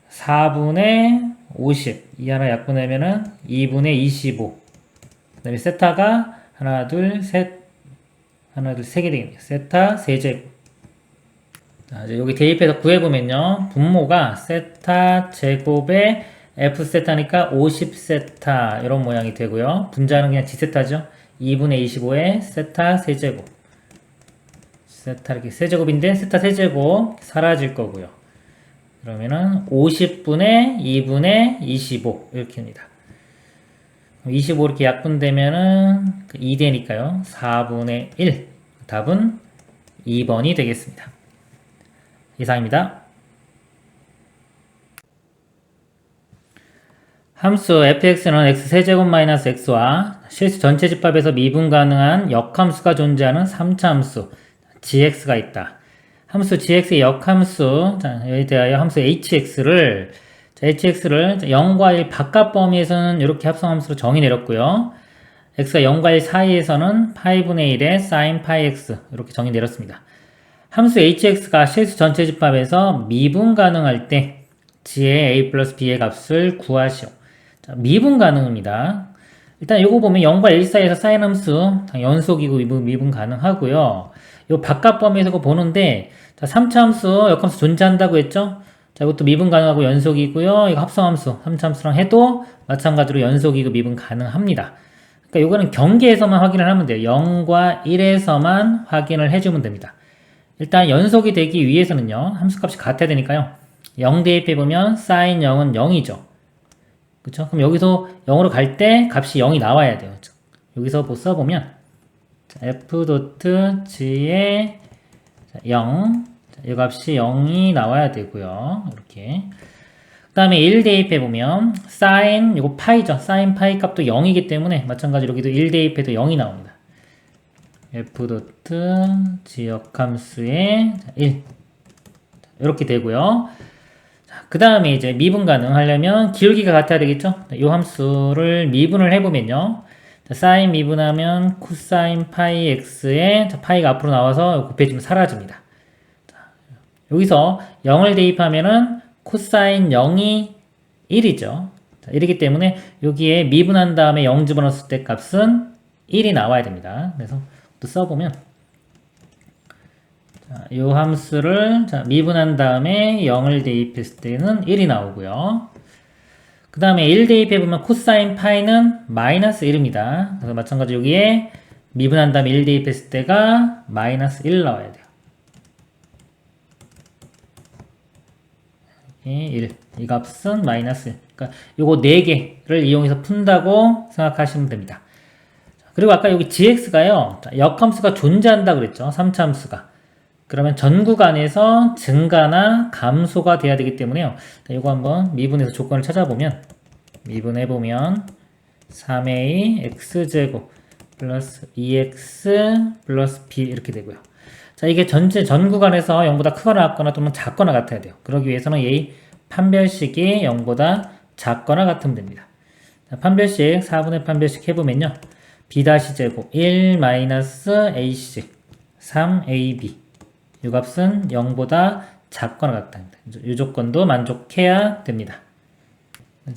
4분의 50. 이 하나 약분하면은 2분의 25. 그 다음에 세타가 하나, 둘, 셋. 하나, 둘, 세 개 되겠네요. 세타, 세제곱. 자, 이제 여기 대입해서 구해보면요. 분모가 세타 제곱에 F 세타니까 50 세타. 이런 모양이 되고요. 분자는 그냥 G세타죠. 2분의 25에 세타 세제곱. 세타 이렇게 세제곱인데 세타 세제곱 사라질 거고요. 그러면은 50분의 2분의 25 이렇게 합니다. 25 이렇게 약분되면은 2 되니까요. 4분의 1. 답은 2번이 되겠습니다. 이상입니다. 함수 fx는 x세제곱 마이너스 x와 실수 전체 집합에서 미분 가능한 역함수가 존재하는 3차 함수 gx가 있다. 함수 gx의 역함수, 여기에 대하여 함수 hx를 0과 1 바깥 범위에서는 이렇게 합성함수로 정의 내렸고요. x가 0과 1 사이에서는 파이분의 1의 sin 파이x 이렇게 정의 내렸습니다. 함수 hx가 실수 전체 집합에서 미분 가능할 때 g의 a 플러스 b의 값을 구하시오. 자, 미분 가능입니다. 일단 이거 보면 0과 1 사이에서 사인 함수 연속이고 미분 가능하고요. 이 바깥 범위에서 보는데 자, 3차 함수 역함수 존재한다고 했죠? 자, 이것도 미분 가능하고 연속이고요. 이거 합성함수 3차 함수랑 해도 마찬가지로 연속이고 미분 가능합니다. 그러니까 이거는 경계에서만 확인을 하면 돼요. 0과 1에서만 확인을 해주면 됩니다. 일단 연속이 되기 위해서는요. 함수값이 같아야 되니까요. 0 대입해보면 sin 0은 0이죠. 그쵸? 그럼 여기서 0으로 갈 때 값이 0이 나와야 돼요. 그쵸? 여기서 뭐 써보면 f.g의 0 이 값이 0이 나와야 되고요. 이렇게. 그 다음에 1 대입해보면 sin, 이거 파이죠. sin 파이 값도 0이기 때문에 마찬가지로 여기도 1 대입해도 0이 나옵니다. f 도트 지역함수의 1 이렇게 되고요. 그 다음에 이제 미분 가능하려면 기울기가 같아야 되겠죠. 이 함수를 미분을 해보면요. 사인 미분하면 코사인 파이 x에 파이가 앞으로 나와서 곱해지면 사라집니다. 여기서 0을 대입하면은 코사인 0이 1이죠. 1이기 때문에 여기에 미분한 다음에 0 집어넣었을 때 값은 1이 나와야 됩니다. 그래서 또 써보면 이 함수를 미분한 다음에 0을 대입했을 때는 1이 나오고요. 그 다음에 1 대입해보면 코사인 파이는 마이너스 1입니다. 그래서 마찬가지로 여기에 미분한 다음에 1 대입했을 때가 마이너스 1 나와야 돼요. 1. 이 값은 마이너스 1. 그러니까 요거 4개를 이용해서 푼다고 생각하시면 됩니다. 그리고 아까 여기 gx가요. 역함수가 존재한다 그랬죠. 3차 함수가. 그러면 전 구간에서 증가나 감소가 돼야 되기 때문에요. 이거 한번 미분해서 조건을 찾아보면 미분해보면 3a x제곱 플러스 2x 플러스 b 이렇게 되고요. 자, 이게 전체 전 구간에서 0보다 크거나 같거나 또는 작거나 같아야 돼요. 그러기 위해서는 이 판별식이 0보다 작거나 같으면 됩니다. 자, 판별식 4분의 판별식 해보면요. b-제곱 1 마이너스 ac 3ab 이 값은 0보다 작거나 같다. 이 조건도 만족해야 됩니다.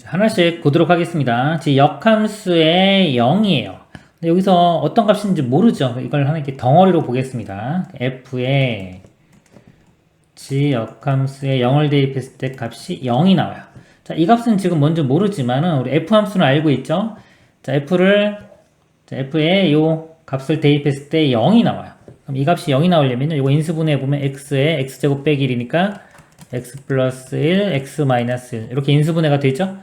하나씩 보도록 하겠습니다. 지 역함수의 0이에요. 여기서 어떤 값인지 모르죠. 이걸 하나 이렇게 덩어리로 보겠습니다. f의 지 역함수의 0을 대입했을 때 값이 0이 나와요. 자, 이 값은 지금 뭔지 모르지만은 우리 f 함수는 알고 있죠. 자, f에 요 값을 대입했을 때 0이 나와요. 그럼 이 값이 0이 나오려면 이거 인수분해 보면 x에 x제곱 빼기 1이니까 x 플러스 1, x 마이너스 1 이렇게 인수분해가 되죠.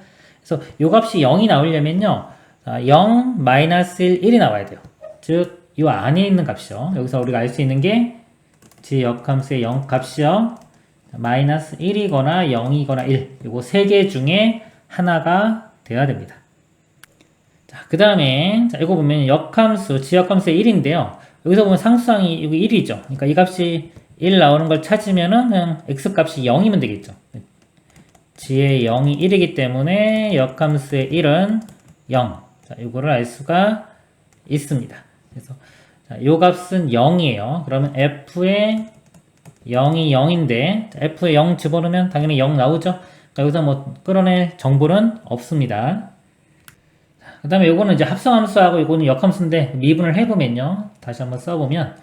그래서 이 값이 0이 나오려면요. 0, 마이너스 1, 1이 나와야 돼요. 즉, 이 안에 있는 값이요. 여기서 우리가 알 수 있는 게 지 역함수의 0 값이요. 마이너스 1이거나 0이거나 1 이거 세 개 중에 하나가 돼야 됩니다. 자, 그 다음에 이거 보면 역함수, 지역함수의 1인데요. 여기서 보면 상수항이 여기 1이죠. 그러니까 이 값이 1 나오는 걸 찾으면은 그냥 x 값이 0이면 되겠죠. g의 0이 1이기 때문에 역함수의 1은 0. 자, 이거를 알 수가 있습니다. 그래서 자, 요 값은 0이에요. 그러면 f의 0이 0인데 f에 0 집어넣으면 당연히 0 나오죠. 그러니까 여기서 뭐 끌어낼 정보는 없습니다. 그 다음에 요거는 이제 합성함수하고 요거는 역함수인데 미분을 해보면요. 다시 한번 써보면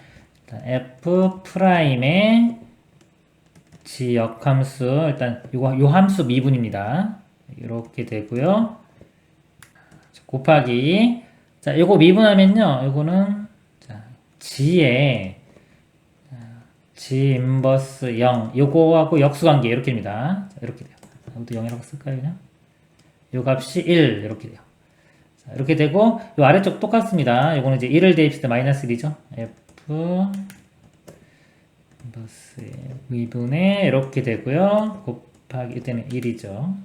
f 프라임의 지 역함수 일단 요 함수 미분입니다. 이렇게 되고요. 곱하기 자 요거 미분하면요. 요거는 자, g의 g 인버스 0 요거하고 역수관계 이렇게 됩니다. 자, 이렇게 돼요. 이것도 0이라고 쓸까요 그냥? 요 값이 1 이렇게 돼요. 자, 이렇게 되고 요 아래쪽 똑같습니다. 요거는 이제 1을 대입했을 때 마이너스 1이죠. f 인버스 미분에 이렇게 되고요. 곱하기 이때는 1이죠.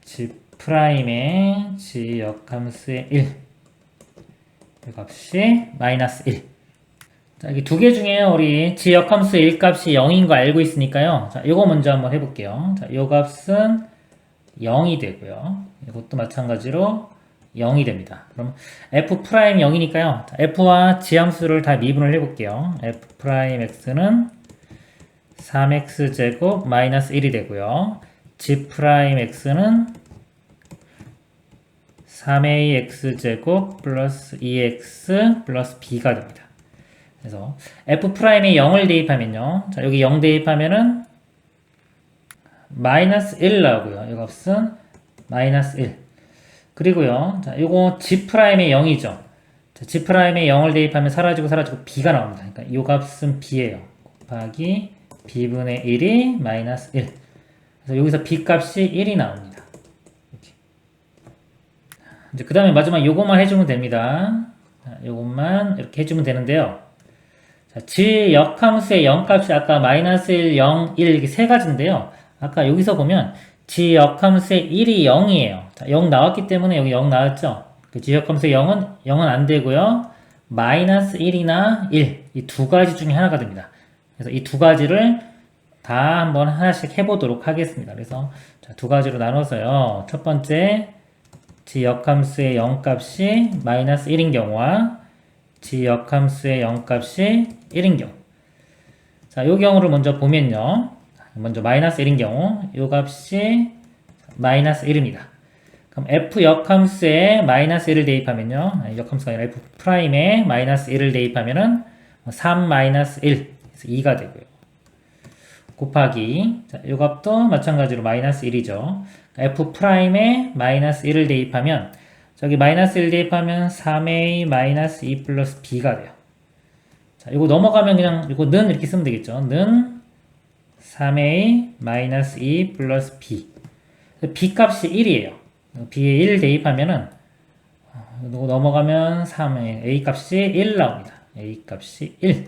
g 프라임의 g 역함수의 1 이 값이 마이너스 1. 자, 여기 두 개 중에 우리 g 역함수의 1 값이 0인 거 알고 있으니까요. 자, 요거 먼저 한번 해볼게요. 자, 요 값은 0이 되고요. 이것도 마찬가지로 0이 됩니다. 그럼 f 프라임 0이니까요. 자, f와 g 함수를 다 미분을 해볼게요. f 프라임 x는 3x 제곱 마이너스 1이 되고요. g 프라임 x는 3ax 제곱 플러스 2x 플러스 b가 됩니다. 그래서 f 프라임에 0을 대입하면요. 자, 여기 0 대입하면은 마이너스 1 나오고요. 이 값은 마이너스 1. 그리고요. 자, 요거 g 프라임의 0이죠. 자, g 프라임에 0을 대입하면 사라지고 b가 나옵니다. 그러니까 이 값은 b예요. 곱하기 b분의 1이 마이너스 1. 그래서 여기서 b 값이 1이 나옵니다. 이렇게. 이제 그 다음에 마지막 요것만 해주면 됩니다. 자, 요것만 이렇게 해주면 되는데요. 자, g 역함수의 0 값이 아까 마이너스 1, 0, 1 이렇게 세 가지인데요. 아까 여기서 보면 g 역함수의 1이 0이에요. 자, 0 나왔기 때문에 여기 0 나왔죠? 그 g 역함수의 0은 안 되고요. 마이너스 1이나 1, 이 두 가지 중에 하나가 됩니다. 그래서 이 두 가지를 다 한번 하나씩 해보도록 하겠습니다. 그래서 두 가지로 나눠서요. 첫 번째, g 역함수의 0값이 마이너스 1인 경우와 g 역함수의 0값이 1인 경우. 자, 이 경우를 먼저 보면요. 먼저 마이너스 1인 경우, 이 값이 마이너스 1입니다. 그럼 f 역함수에 마이너스 1을 대입하면요. 역함수가 아니라 f 프라임에 마이너스 1을 대입하면은 3 마이너스 1, 그래서 2가 되고요. 곱하기, 자, 이 값도 마찬가지로 마이너스 1이죠. f 프라임에 마이너스 1을 대입하면, 저기 마이너스 1 대입하면 3a 마이너스 2 플러스 b가 돼요. 자, 이거 넘어가면 그냥 이거 는 이렇게 쓰면 되겠죠. 는 3a 마이너스 2 플러스 b. b 값이 1이에요. b에 1 대입하면은 이거 넘어가면 3에 a 값이 1 나옵니다. a 값이 1.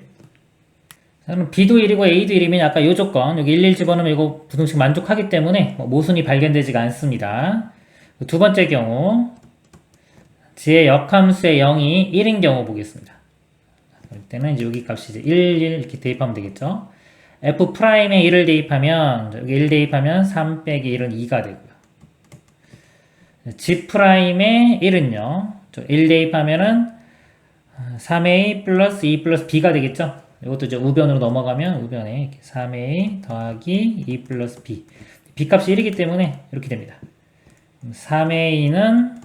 자, 그럼 b도 1이고 a도 1이면 아까 이 조건 여기 1 집어넣으면 이거 부등식 만족하기 때문에 모순이 발견되지가 않습니다. 두 번째 경우 g의 역함수의 0이 1인 경우 보겠습니다. 그럴 때는 이제 여기 값이 이제 1 이렇게 대입하면 되겠죠. f 프라임에 1을 대입하면 여기 1 대입하면 3 빼기 1은 2가 되고요. g 프라임에 1은요. 1 대입하면은 3a 플러스 2 플러스 b가 되겠죠. 이것도 이제 우변으로 넘어가면 우변에 이렇게 3a 더하기 2 플러스 b. b 값이 1이기 때문에 이렇게 됩니다. 3a는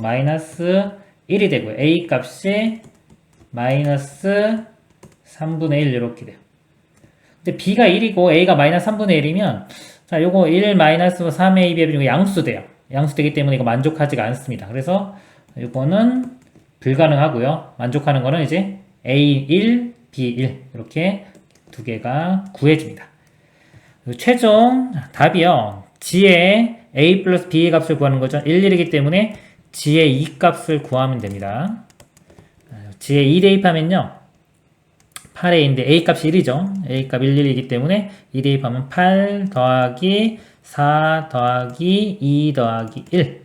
마이너스 1이 되고요. a 값이 마이너스 3분의 1 이렇게 돼요. 근데 b가 1이고 a가 마이너스 3분의 1이면 자, 요거 1 마이너스 3a 비하면 이거 양수돼요. 양수되기 때문에 이거 만족하지가 않습니다. 그래서 요거는 불가능하고요. 만족하는 거는 이제 a1, b1 이렇게 두 개가 구해집니다. 최종 답이요. g의 a 플러스 b의 값을 구하는 거죠. 1, 1이기 때문에 g의 2 값을 구하면 됩니다. g의 2 대입하면요. 8a인데 a 값이 1이죠. a 값 1, 1이기 때문에 2 대입하면 8 더하기 4 더하기 2 더하기 1.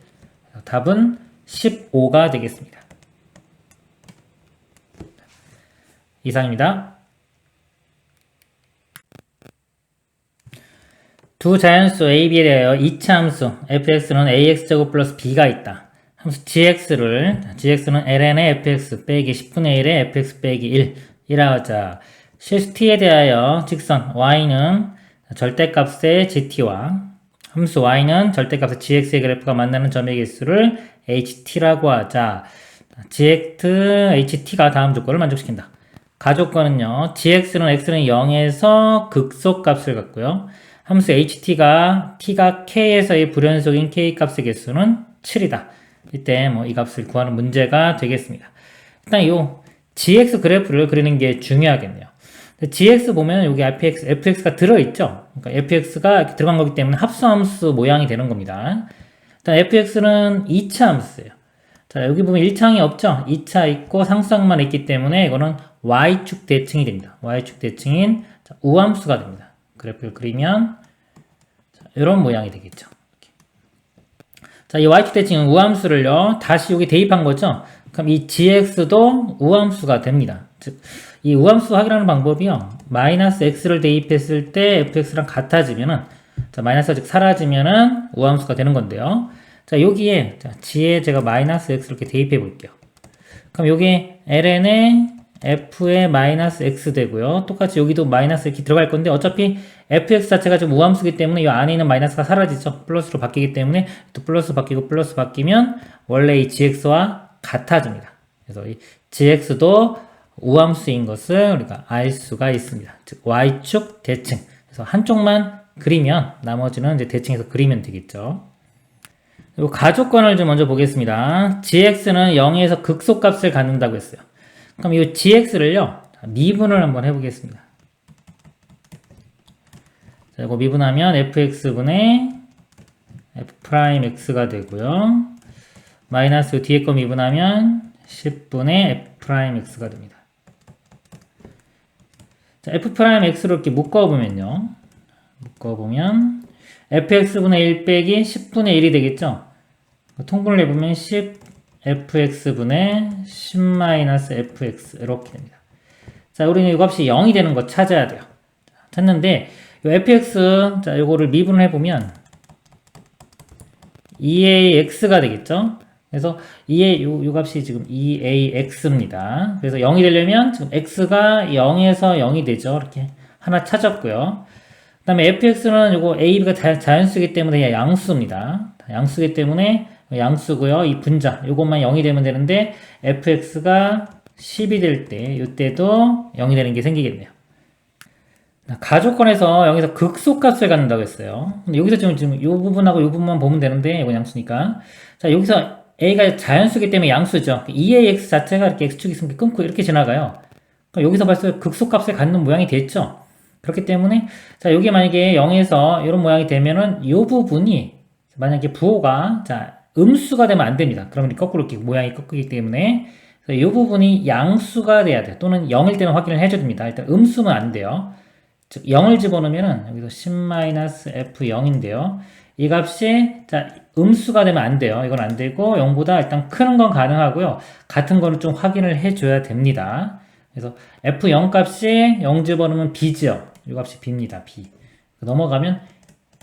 답은 15가 되겠습니다. 이상입니다. 두 자연수 a, b에 대하여 2차 함수 fx는 ax제곱 플러스 b가 있다. 함수 gx는 ln의 fx 빼기 10분의 1의 fx 빼기 1이라 하자. 실수 t에 대하여 직선 y는 절대값의 gt와 함수 y는 절대값의 gx의 그래프가 만나는 점의 개수를 ht라고 하자. gx, ht가 다음 조건을 만족시킨다. 가조건은요. gx는 x는 0에서 극소값을 갖고요. 함수 t가 k에서의 불연속인 k 값의 개수는 7이다. 이때 이 값을 구하는 문제가 되겠습니다. 일단 이 gx 그래프를 그리는 게 중요하겠네요. gx 보면 여기 fx가 들어있죠. 그러니까 fx가 이렇게 들어간 거기 때문에 합수함수 모양이 되는 겁니다. 일단 fx는 2차 함수예요. 자, 여기 보면 1차항이 없죠. 2차 있고 상수항만 있기 때문에 이거는 y축 대칭이 됩니다. y축 대칭인 우함수가 됩니다. 그래프를 그리면 이런 모양이 되겠죠. 이렇게. 자, 이 y축 대칭은 우함수를요. 다시 여기 대입한 거죠. 그럼 이 gx도 우함수가 됩니다. 즉, 이 우함수 확인하는 방법이요. 마이너스 x를 대입했을 때 fx랑 같아지면은, 자, 마이너스가 즉 사라지면은 우함수가 되는 건데요. 자, 여기에, 자, g에 제가 마이너스 x를 이렇게 대입해 볼게요. 그럼 여기에 ln에 f에 마이너스 x 되고요. 똑같이 여기도 마이너스 이렇게 들어갈 건데, 어차피 fx 자체가 지금 우함수기 때문에 이 안에 있는 마이너스가 사라지죠. 플러스로 바뀌기 때문에 또 플러스 바뀌고 플러스 바뀌면 원래 이 gx와 같아집니다. 그래서 이 gx도 우함수인 것을 우리가 알 수가 있습니다. 즉 y축 대칭. 그래서 한쪽만 그리면 나머지는 이제 대칭해서 그리면 되겠죠. 그리고 가조건을 좀 먼저 보겠습니다. gx는 0에서 극소값을 갖는다고 했어요. 그럼 이 gx를요 미분을 한번 해보겠습니다. 자, 이거 미분하면 fx분의 f'x가 되고요. 마이너스 뒤에 거 미분하면 10분의 f'x가 됩니다. 자, f'x로 이렇게 묶어보면요. 묶어보면 fx분의 1 빼기 10분의 1이 되겠죠? 통분을 해보면 10fx분의 10-fx 이렇게 됩니다. 자, 우리는 이 값이 0이 되는 거 찾아야 돼요. 찾는데 이 fx, 자, 요거를 미분을 해보면 2ax가 되겠죠? 그래서 요 값이 지금 2ax입니다. 그래서 0이 되려면 지금 x가 0에서 0이 되죠. 이렇게 하나 찾았고요. 그 다음에 fx는 요거 a, b가 자연수이기 때문에 양수입니다. 양수이기 때문에 양수고요. 이 분자 요것만 0이 되면 되는데 fx가 10이 될 때 이때도 0이 되는 게 생기겠네요. 가조건에서 여기서 극소값을 갖는다고 했어요. 근데 여기서 지금 이 부분하고 이 부분만 보면 되는데 이건 양수니까. 자, 여기서 a가 자연수기 때문에 양수죠. 2ax 자체가 이렇게 x축이 있으면 끊고 이렇게 지나가요. 그러니까 여기서 벌써 극소값을 갖는 모양이 됐죠. 그렇기 때문에 자, 여기 만약에 0에서 이런 모양이 되면은 이 부분이 만약에 부호가 자, 음수가 되면 안 됩니다. 그러면 거꾸로 이렇게 모양이 꺾이기 때문에 이 부분이 양수가 돼야 돼요. 또는 0일 때는 확인을 해줘야 됩니다. 일단 음수면 안 돼요. 즉 0을 집어넣으면은 여기서 10-f0인데요. 이 값이 자, 음수가 되면 안 돼요. 이건 안 되고 0보다 일단 큰 건 가능하고요. 같은 거는 좀 확인을 해줘야 됩니다. 그래서 f0 값이 0 집어넣으면 b죠. 이 값이 b입니다. b. 넘어가면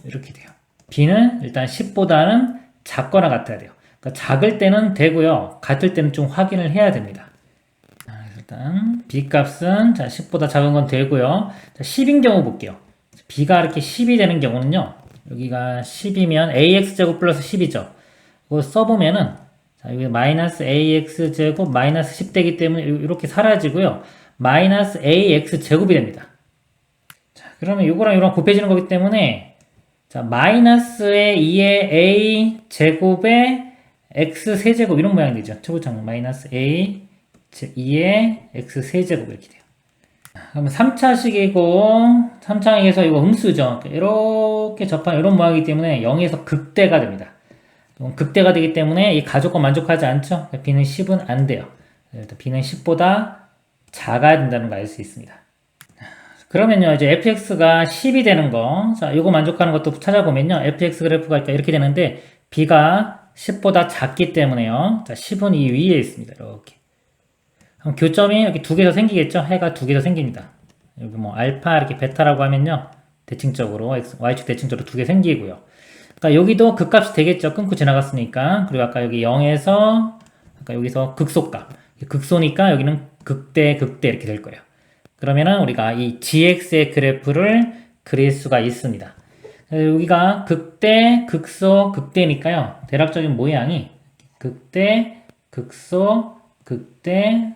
이렇게 돼요. b는 일단 10보다는 작거나 같아야 돼요. 그러니까 작을 때는 되고요. 같을 때는 좀 확인을 해야 됩니다. 일단 b 값은 자 10보다 작은 건 되고요. 자, 10인 경우 볼게요. b가 이렇게 10이 되는 경우는요. 여기가 10이면 ax제곱 플러스 10이죠. 이거 써보면은 자, 여기 마이너스 ax제곱 마이너스 10 되기 때문에 이렇게 사라지고요. 마이너스 ax제곱이 됩니다. 자, 그러면 이거랑 이거랑 곱해지는 거기 때문에 자, 마이너스의 2의 a 제곱에 x 세제곱 이런 모양이 되죠. 최고창 마이너스 a 2의 x 세제곱 이렇게 돼요. 그러면 3차식이고 3차식에서 이거 음수죠. 이렇게 접한 이런 모양이기 때문에 0에서 극대가 됩니다. 극대가 되기 때문에 이 가조건 만족하지 않죠. b는 10은 안 돼요. b는 10보다 작아야 된다는 걸 알 수 있습니다. 그러면요, 이제 fx가 10이 되는 거, 자, 이거 만족하는 것도 찾아보면요, fx 그래프가 이렇게 되는데, b가 10보다 작기 때문에요, 자, 10은 이 위에 있습니다. 이렇게. 그럼 교점이 이렇게 두 개 더 생기겠죠? 해가 두 개 더 생깁니다. 여기 뭐, 알파, 이렇게 베타라고 하면요, 대칭적으로, y축 대칭적으로 두 개 생기고요. 그러니까 여기도 극값이 되겠죠? 끊고 지나갔으니까. 그리고 아까 여기 0에서, 아까 여기서 극소값. 극소니까 여기는 극대, 극대 이렇게 될 거예요. 그러면은 우리가 이 gx의 그래프를 그릴 수가 있습니다. 여기가 극대, 극소, 극대니까요. 대략적인 모양이 극대, 극소, 극대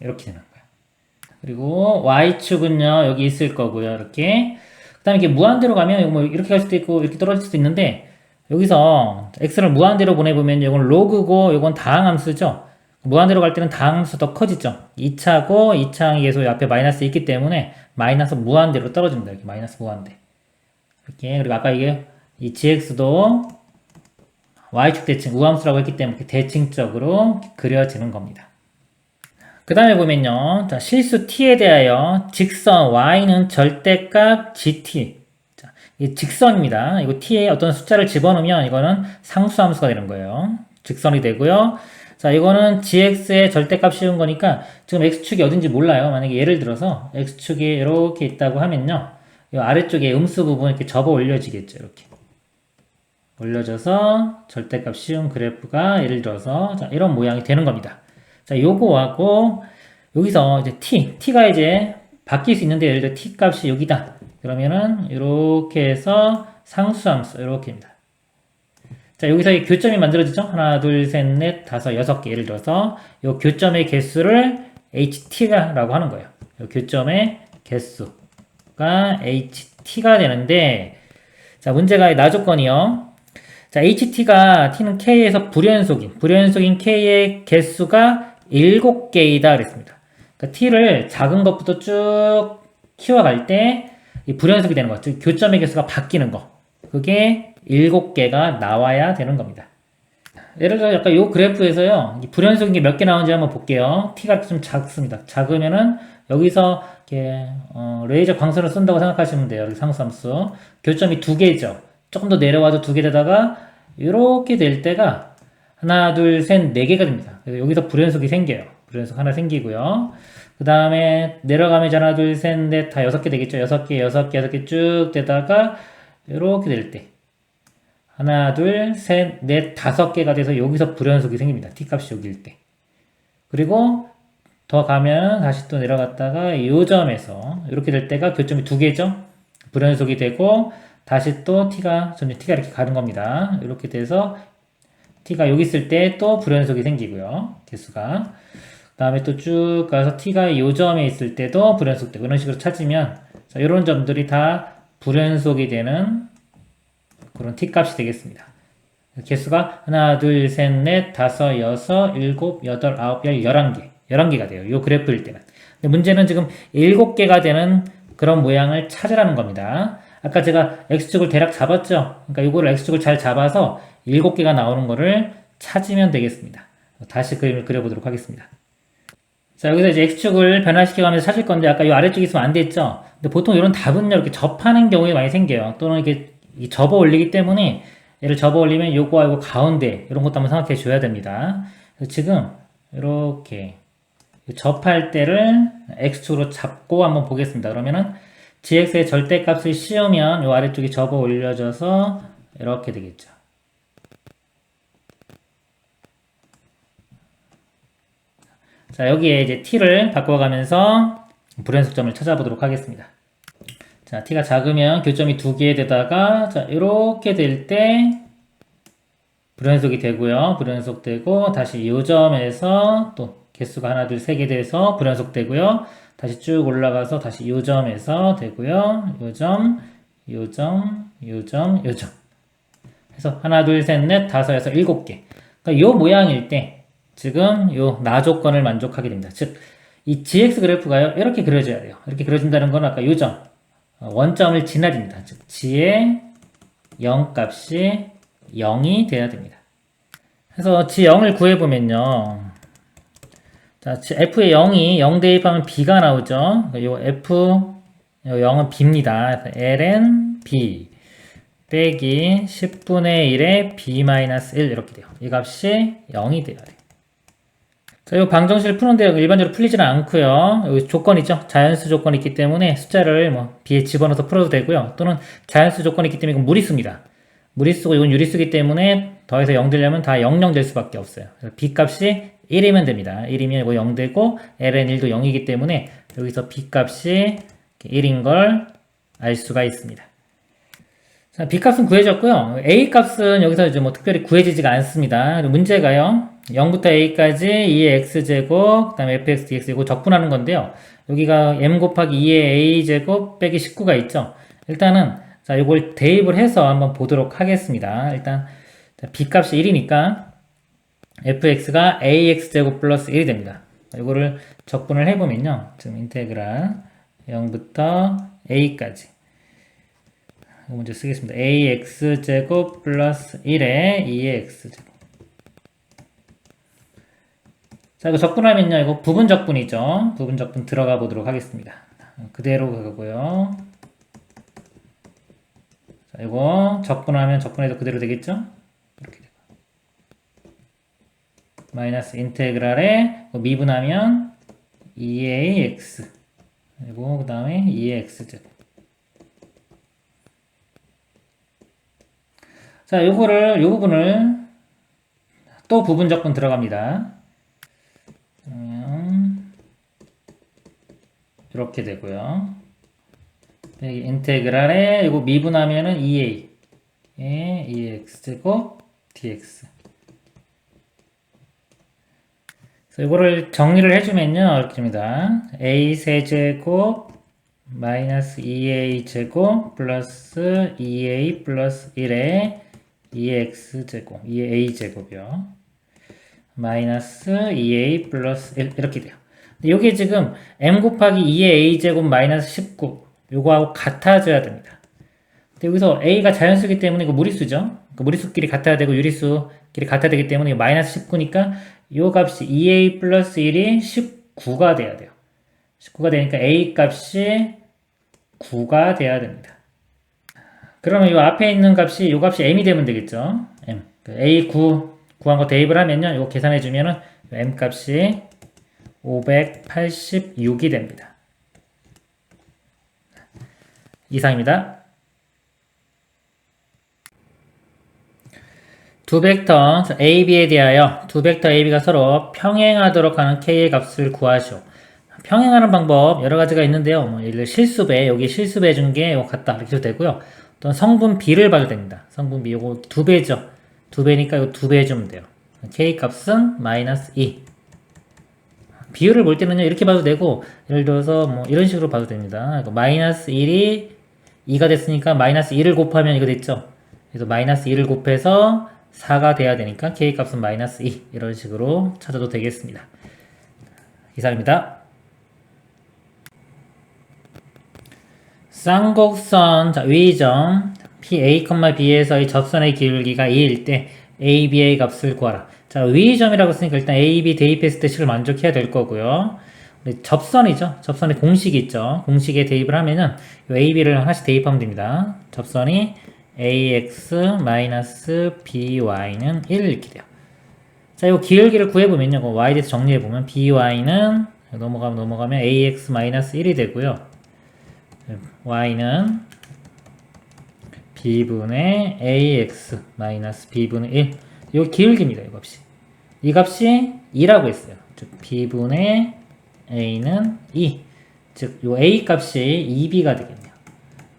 이렇게 되는 거예요. 그리고 y축은요. 여기 있을 거고요. 이렇게. 그 다음에 이렇게 무한대로 가면 뭐 이렇게 갈 수도 있고 이렇게 떨어질 수도 있는데 여기서 x를 무한대로 보내보면 이건 로그고 이건 다항함수죠. 무한대로 갈 때는 다항수 더 커지죠. 2차고 2차항이 계속 앞에 마이너스 있기 때문에 마이너스 무한대로 떨어집니다. 이렇게 마이너스 무한대. 이렇게. 그리고 아까 이게 이 gx도 y축 대칭 우함수라고 했기 때문에 이렇게 대칭적으로 그려지는 겁니다. 그 다음에 보면요. 자, 실수 t에 대하여 직선 y는 절대값 gt. 자, 이게 직선입니다. 이거 t에 어떤 숫자를 집어넣으면 이거는 상수함수가 되는 거예요. 직선이 되고요. 자, 이거는 gx의 절대값 씌운 거니까 지금 x축이 어딘지 몰라요. 만약에 예를 들어서 x축이 이렇게 있다고 하면요. 이 아래쪽에 음수 부분 이렇게 접어 올려지겠죠. 이렇게. 올려져서 절대값 씌운 그래프가 예를 들어서 자, 이런 모양이 되는 겁니다. 자, 요거하고 여기서 이제 t가 이제 바뀔 수 있는데 예를 들어 t 값이 여기다. 그러면은 이렇게 해서 상수함수 이렇게입니다. 자, 여기서 이 교점이 만들어지죠? 하나, 둘, 셋, 넷, 다섯, 여섯 개. 예를 들어서, 이 교점의 개수를 ht라고 하는 거예요. 이 교점의 개수가 ht가 되는데, 자, 문제가 나조건이요. 자, t는 k에서 불연속인 k의 개수가 7개이다 그랬습니다. 그러니까 t를 작은 것부터 쭉 키워갈 때, 이 불연속이 되는 거, 즉, 교점의 개수가 바뀌는 거. 그게 7개가 나와야 되는 겁니다. 예를 들어 약간 요 그래프에서요, 이 불연속인 게 몇 개 나오는지 한번 볼게요. t가 좀 작습니다. 작으면은 여기서 이렇게 레이저 광선을 쏜다고 생각하시면 돼요. 여기 상수함수 교점이 두 개죠. 조금 더 내려와도 두 개 되다가 이렇게 될 때가 하나, 둘, 셋, 네 개가 됩니다. 그래서 여기서 불연속이 생겨요. 불연속 하나 생기고요. 그 다음에 내려가면 하나, 둘, 셋, 넷, 다 여섯 개 되겠죠. 여섯 개, 여섯 개, 여섯 개 쭉 되다가 이렇게 될 때. 하나, 둘, 셋, 넷, 다섯 개가 돼서 여기서 불연속이 생깁니다. t값이 여기일 때. 그리고 더 가면 다시 또 내려갔다가 이 점에서 이렇게 될 때가 교점이 두 개죠. 불연속이 되고 다시 또 점점 t가 이렇게 가는 겁니다. 이렇게 돼서 t가 여기 있을 때 또 불연속이 생기고요. 개수가. 그 다음에 또 쭉 가서 t가 이 점에 있을 때도 불연속 되고 이런 식으로 찾으면 자, 이런 점들이 다 불연속이 되는 그런 t값이 되겠습니다. 개수가 하나, 둘, 셋, 넷, 다섯, 여섯, 일곱, 여덟, 아홉, 열, 11개. 11개가 돼요. 이 그래프일 때는. 근데 문제는 지금 7개가 되는 그런 모양을 찾으라는 겁니다. 아까 제가 x축을 대략 잡았죠? 그러니까 이거를 x축을 잘 잡아서 7개가 나오는 거를 찾으면 되겠습니다. 다시 그림을 그려보도록 하겠습니다. 자, 여기서 이제 x축을 변화시켜가면서 찾을 건데 아까 이 아래쪽에 있으면 안 됐죠? 근데 보통 이런 답은요, 이렇게 접하는 경우에 많이 생겨요. 또는 이렇게 접어 올리기 때문에 얘를 접어 올리면 요거와 요거 가운데 이런 것도 한번 생각해 줘야 됩니다. 그래서 지금 이렇게 접할 때를 x축으로 잡고 한번 보겠습니다. 그러면은 gx의 절대값을 씌우면 요 아래쪽이 접어 올려져서 이렇게 되겠죠. 자, 여기에 이제 t를 바꿔가면서 불연속점을 찾아보도록 하겠습니다. 자, t가 작으면 교점이 두 개 되다가 자, 이렇게 될 때 불연속이 되고요. 불연속 되고 다시 이 점에서 또 개수가 하나, 둘, 세 개 돼서 불연속 되고요. 다시 쭉 올라가서 다시 이 점에서 되고요. 요 점, 요 점, 요 점, 요 점. 해서 하나, 둘, 셋, 넷, 다섯, 여섯, 일곱 개. 그러니까 요 모양일 때 지금 요 나 조건을 만족하게 됩니다. 즉, 이 gx 그래프가요. 이렇게 그려져야 돼요. 이렇게 그려진다는 건 아까 요 점, 원점을 지나집니다. 즉, g의 0 값이 0이 돼야 됩니다. 그래서 g0을 구해보면요. 자, f의 0이 0 대입하면 b가 나오죠. 요 f 0은 b입니다. ln b 빼기 10분의 1의 b-1 이렇게 돼요. 이 값이 0이 돼야 돼요. 자, 이 방정식을 푸는데 일반적으로 풀리지는 않고요. 여기 조건이 있죠. 자연수 조건이 있기 때문에 숫자를 뭐 b에 집어넣어서 풀어도 되고요. 또는 자연수 조건이 있기 때문에 이건 무리수입니다. 무리수고 이건 유리수이기 때문에 더해서 0 되려면 다 00 될 수밖에 없어요. 그래서 b 값이 1이면 됩니다. 1이면 이거 0 되고 ln1도 0이기 때문에 여기서 b 값이 1인 걸 알 수가 있습니다. 자, b 값은 구해졌고요. a 값은 여기서 이제 뭐 특별히 구해지지가 않습니다. 문제가요. 0부터 a까지 2의 x제곱, 그 다음에 fx, dx 이거 적분하는 건데요. 여기가 m 곱하기 2의 a제곱 빼기 19가 있죠. 일단은 자, 이걸 대입을 해서 한번 보도록 하겠습니다. 일단 b 값이 1이니까 fx가 ax제곱 플러스 1이 됩니다. 이거를 적분을 해보면요. 지금 인테그랄 0부터 a까지 이거 먼저 쓰겠습니다. ax제곱 플러스 1에 2의 x제곱. 자, 이거 적분하면요. 이거 부분 적분이죠. 부분 적분 들어가 보도록 하겠습니다. 그대로 가고요. 자, 이거 적분하면 적분해도 그대로 되겠죠? 이렇게 되고. 마이너스 인테그랄에 미분하면 2의 x. 그리고 그 다음에 2의 x제곱. 자, 요 부분을 또 부분 적분 들어갑니다. 그러면 이렇게 되고요. 인테그랄에 이거 미분하면은 2a 에 2x제곱 dx. 그래서 이거를 정리를 해주면요. 이렇게 됩니다. a 세제곱 마이너스 2a제곱 플러스 2a 플러스 1에 2x제곱 2a제곱이요. 마이너스 2a 플러스 1 이렇게 돼요. 이게 지금 m 곱하기 2의 a제곱 마이너스 19 요거하고 같아져야 됩니다. 근데 여기서 A가 자연수이기 때문에 이거 무리수죠. 그 무리수끼리 같아야 되고 유리수끼리 같아야 되기 때문에 마이너스 19니까 이 값이 2A 플러스 1이 19가 돼야 돼요. 19가 되니까 A 값이 9가 돼야 됩니다. 그러면 이 앞에 있는 값이 이 값이 m이 되면 되겠죠. m. A9 구한 거 대입을 하면요. 이거 계산해 주면은 m 값이 586이 됩니다. 이상입니다. 두 벡터 A, B에 대하여 두 벡터 A, B가 서로 평행하도록 하는 K의 값을 구하시오. 평행하는 방법 여러 가지가 있는데요. 뭐 예를 들어 실수배, 여기 실수배 준 게 이거 같다 이렇게 해도 되고요. 또는 성분 B를 봐도 됩니다. 성분 B 이거 2배죠. 2배니까 이거 2배 해주면 돼요. K 값은 마이너스 2. 비율을 볼 때는요 이렇게 봐도 되고, 예를 들어서 뭐 이런 식으로 봐도 됩니다. 마이너스 1이 2가 됐으니까 마이너스 1을 곱하면 이거 됐죠. 그래서 마이너스 1을 곱해서 4가 돼야 되니까 K 값은 마이너스 2 이런 식으로 찾아도 되겠습니다. 이상입니다. 쌍곡선 위점 PA, B에서의 접선의 기울기가 2일 때 AB의 값을 구하라. 자, 위점이라고 쓰니까 일단 AB 대입했을 때 식을 만족해야 될 거고요. 접선이죠. 접선의 공식이 있죠. 공식에 대입을 하면은 AB를 하나씩 대입하면 됩니다. 접선이 AX-BY는 1 이렇게 돼요. 자, 이 기울기를 구해보면요. Y에 대해서 정리해보면 BY는 넘어가면 AX-1이 되고요. Y는 B분의 AX 마이너스 B분의 1. 이 기울기입니다. 이 값이. 이 값이 2라고 했어요. 즉, B분의 A는 2. 즉, 이 A 값이 2B가 되겠네요.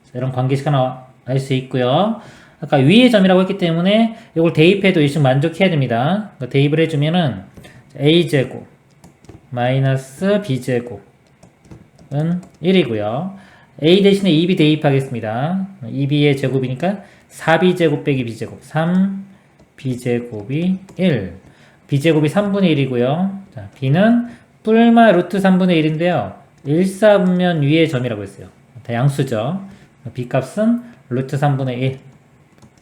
자, 이런 관계식 하나 알 수 있고요. 아까 위의 점이라고 했기 때문에 이걸 대입해도 이식 만족해야 됩니다. 대입을 해주면은 A제곱 마이너스 B제곱은 1이고요. A 대신에 2B 대입하겠습니다. 2B의 제곱이니까 4B제곱 빼기 B제곱 3B제곱이 1. B제곱이 3분의 1이고요. 자, B는 뿔마 루트 3분의 1인데요. 1사분면 위의 점이라고 했어요. 다 양수죠. B값은 루트 3분의 1.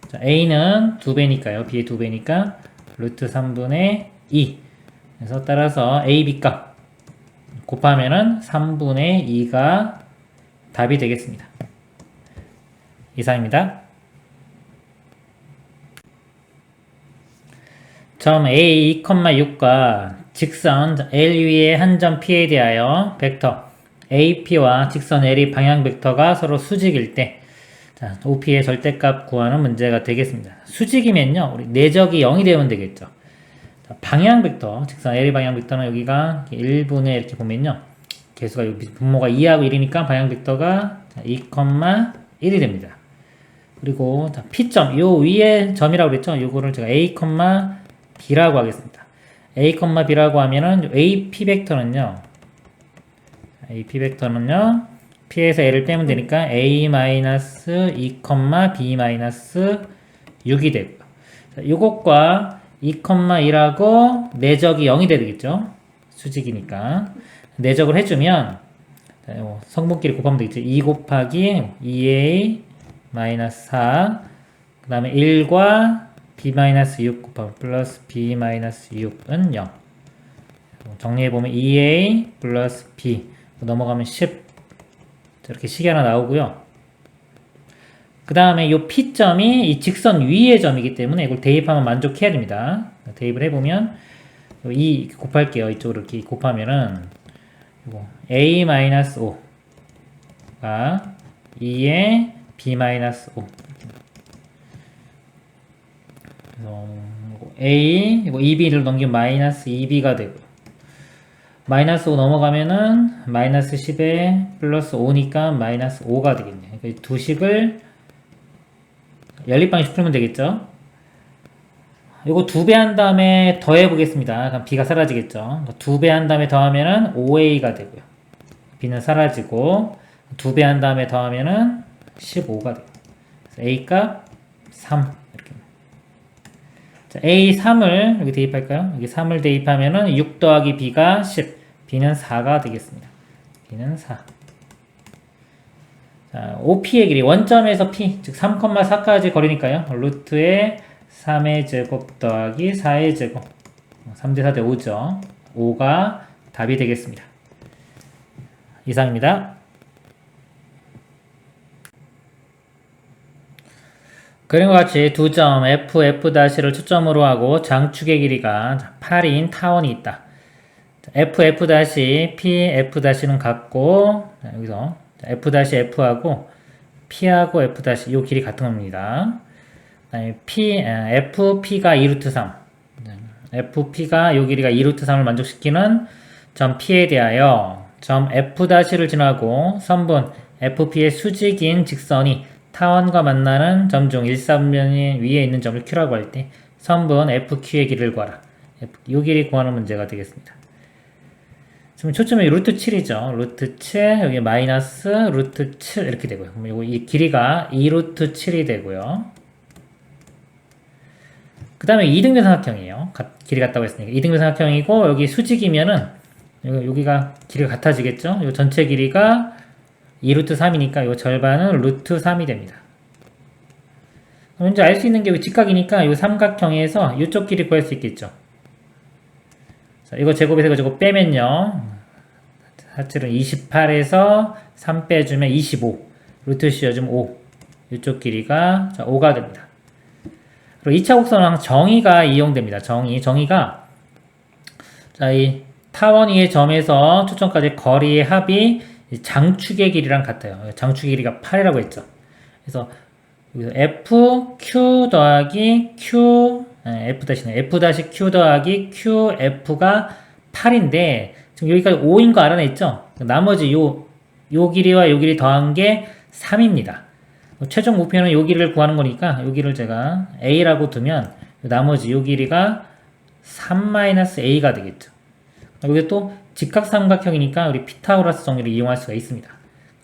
자, A는 2배니까요. B의 2배니까 루트 3분의 2. 그래서 따라서 A, B값 곱하면은 3분의 2가 답이 되겠습니다. 이상입니다. 점 A, 2,6과 직선 L 위의 한 점 P에 대하여 벡터 AP와 직선 L의 방향 벡터가 서로 수직일 때 자, OP의 절대값 구하는 문제가 되겠습니다. 수직이면요, 우리 내적이 0이 되면 되겠죠. 자, 방향 벡터, 직선 L의 방향 벡터는 여기가 1분의 이렇게 보면요. 개수가 여기 분모가 2하고 1이니까 방향 벡터가 2,1이 됩니다. 그리고 자, P점, 요 위에 점이라고 그랬죠? 요거를 제가 A, B라고 하겠습니다. A, B라고 하면은 AP 벡터는요. P에서 L을 빼면 되니까 A-2,B-6이 되고요. 자, 요것과 2,1하고 내적이 0이 되겠죠? 수직이니까. 내적을 해주면 성분끼리 곱하면 되겠죠. 2 곱하기 2A-4 그 다음에 1과 B-6 곱하면 플러스 B-6은 0. 정리해보면 2A 플러스 B 넘어가면 10 이렇게 식이 하나 나오고요. 그 다음에 이 P점이 이 직선 위의 점이기 때문에 이걸 대입하면 만족해야 됩니다. 대입을 해보면 2 곱할게요. 이쪽으로 이렇게 곱하면은 A-5가 2에 B-5 그래서 A 2B를 넘기면 마이너스 2B가 되고 마이너스 5 넘어가면은 마이너스 10에 플러스 5니까 마이너스 5가 되겠네요. 그러니까 두 식을 연립방식 풀면 되겠죠. 이거 2배 한 다음에 더해 보겠습니다. 그럼 B가 사라지겠죠. 2배 한 다음에 더하면은 5A가 되고요. B는 사라지고 2배 한 다음에 더하면은 15가 돼요. A 값 3 이렇게. 자, A3을 여기 대입할까요? 여기 3을 대입하면은 6 더하기 B가 10. B는 4가 되겠습니다. B는 4. 자, OP의 길이 원점에서 P, 즉 3,4까지 거리니까요. 루트의 3의 제곱 더하기 4의 제곱 3대 4대 5죠. 5가 답이 되겠습니다. 이상입니다. 그림과 같이 두 점 F, F'를 초점으로 하고 장축의 길이가 8인 타원이 있다. F, F', P, F'는 같고 여기서 F', P하고 F' 이 길이 같은 겁니다. F, P가 2루트 3 F, P가 이 길이가 2루트 3을 만족시키는 점 P에 대하여 점 F'를 지나고 선분 FP의 수직인 직선이 타원과 만나는 점 중 1, 3면이 위에 있는 점을 Q라고 할 때 선분 FQ의 길이를 구하라. 이 길이 구하는 문제가 되겠습니다. 지금 초점이 루트 7이죠. 루트 7, 여기 마이너스 루트 7 이렇게 되고요. 그럼 이 길이가 2루트 7이 되고요. 그 다음에 이등변 삼각형이에요. 길이 같다고 했으니까. 이등변 삼각형이고, 여기 수직이면은, 여기가 길이가 같아지겠죠? 이 전체 길이가 2루트 3이니까 이 절반은 루트 3이 됩니다. 그럼 이제 알 수 있는 게 여기 직각이니까 이 삼각형에서 이쪽 길이 구할 수 있겠죠? 자, 이거 제곱에서 이거 제곱 빼면요. 사실은 28에서 3 빼주면 25. 루트 씌워주면 5. 이쪽 길이가 5가 됩니다. 그리고 2차 곡선은 정의가 이용됩니다. 정의가 자, 이 타원 위의 점에서 초점까지 거리의 합이 장축의 길이랑 같아요. 장축의 길이가 8이라고 했죠. 그래서 여기서 F, Q 더하기 Q, F-Q 더하기 Q, F가 8인데, 지금 여기까지 5인 거 알아냈죠? 나머지 요 길이와 요 길이 더한 게 3입니다. 최종 목표는 요 길이를 구하는 거니까, 요 길이를 제가 A라고 두면, 나머지 요 길이가 3-A가 되겠죠. 여기 또 직각삼각형이니까 우리 피타고라스 정리를 이용할 수가 있습니다.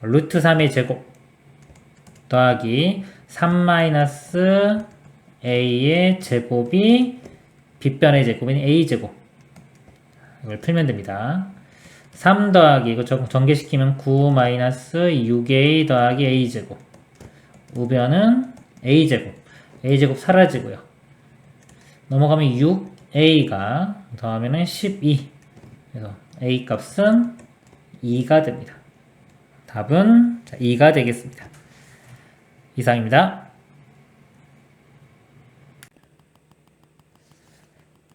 루트 3의 제곱 더하기 3-A의 제곱이 빗변의 제곱인 A제곱. 이걸 풀면 됩니다. 3 더하기 이거 전개시키면 9-6A 더하기 A제곱. 우변은 A제곱. A제곱 사라지고요. 넘어가면 6A가 더하면 12. 그래서 A 값은 2가 됩니다. 답은 2가 되겠습니다. 이상입니다.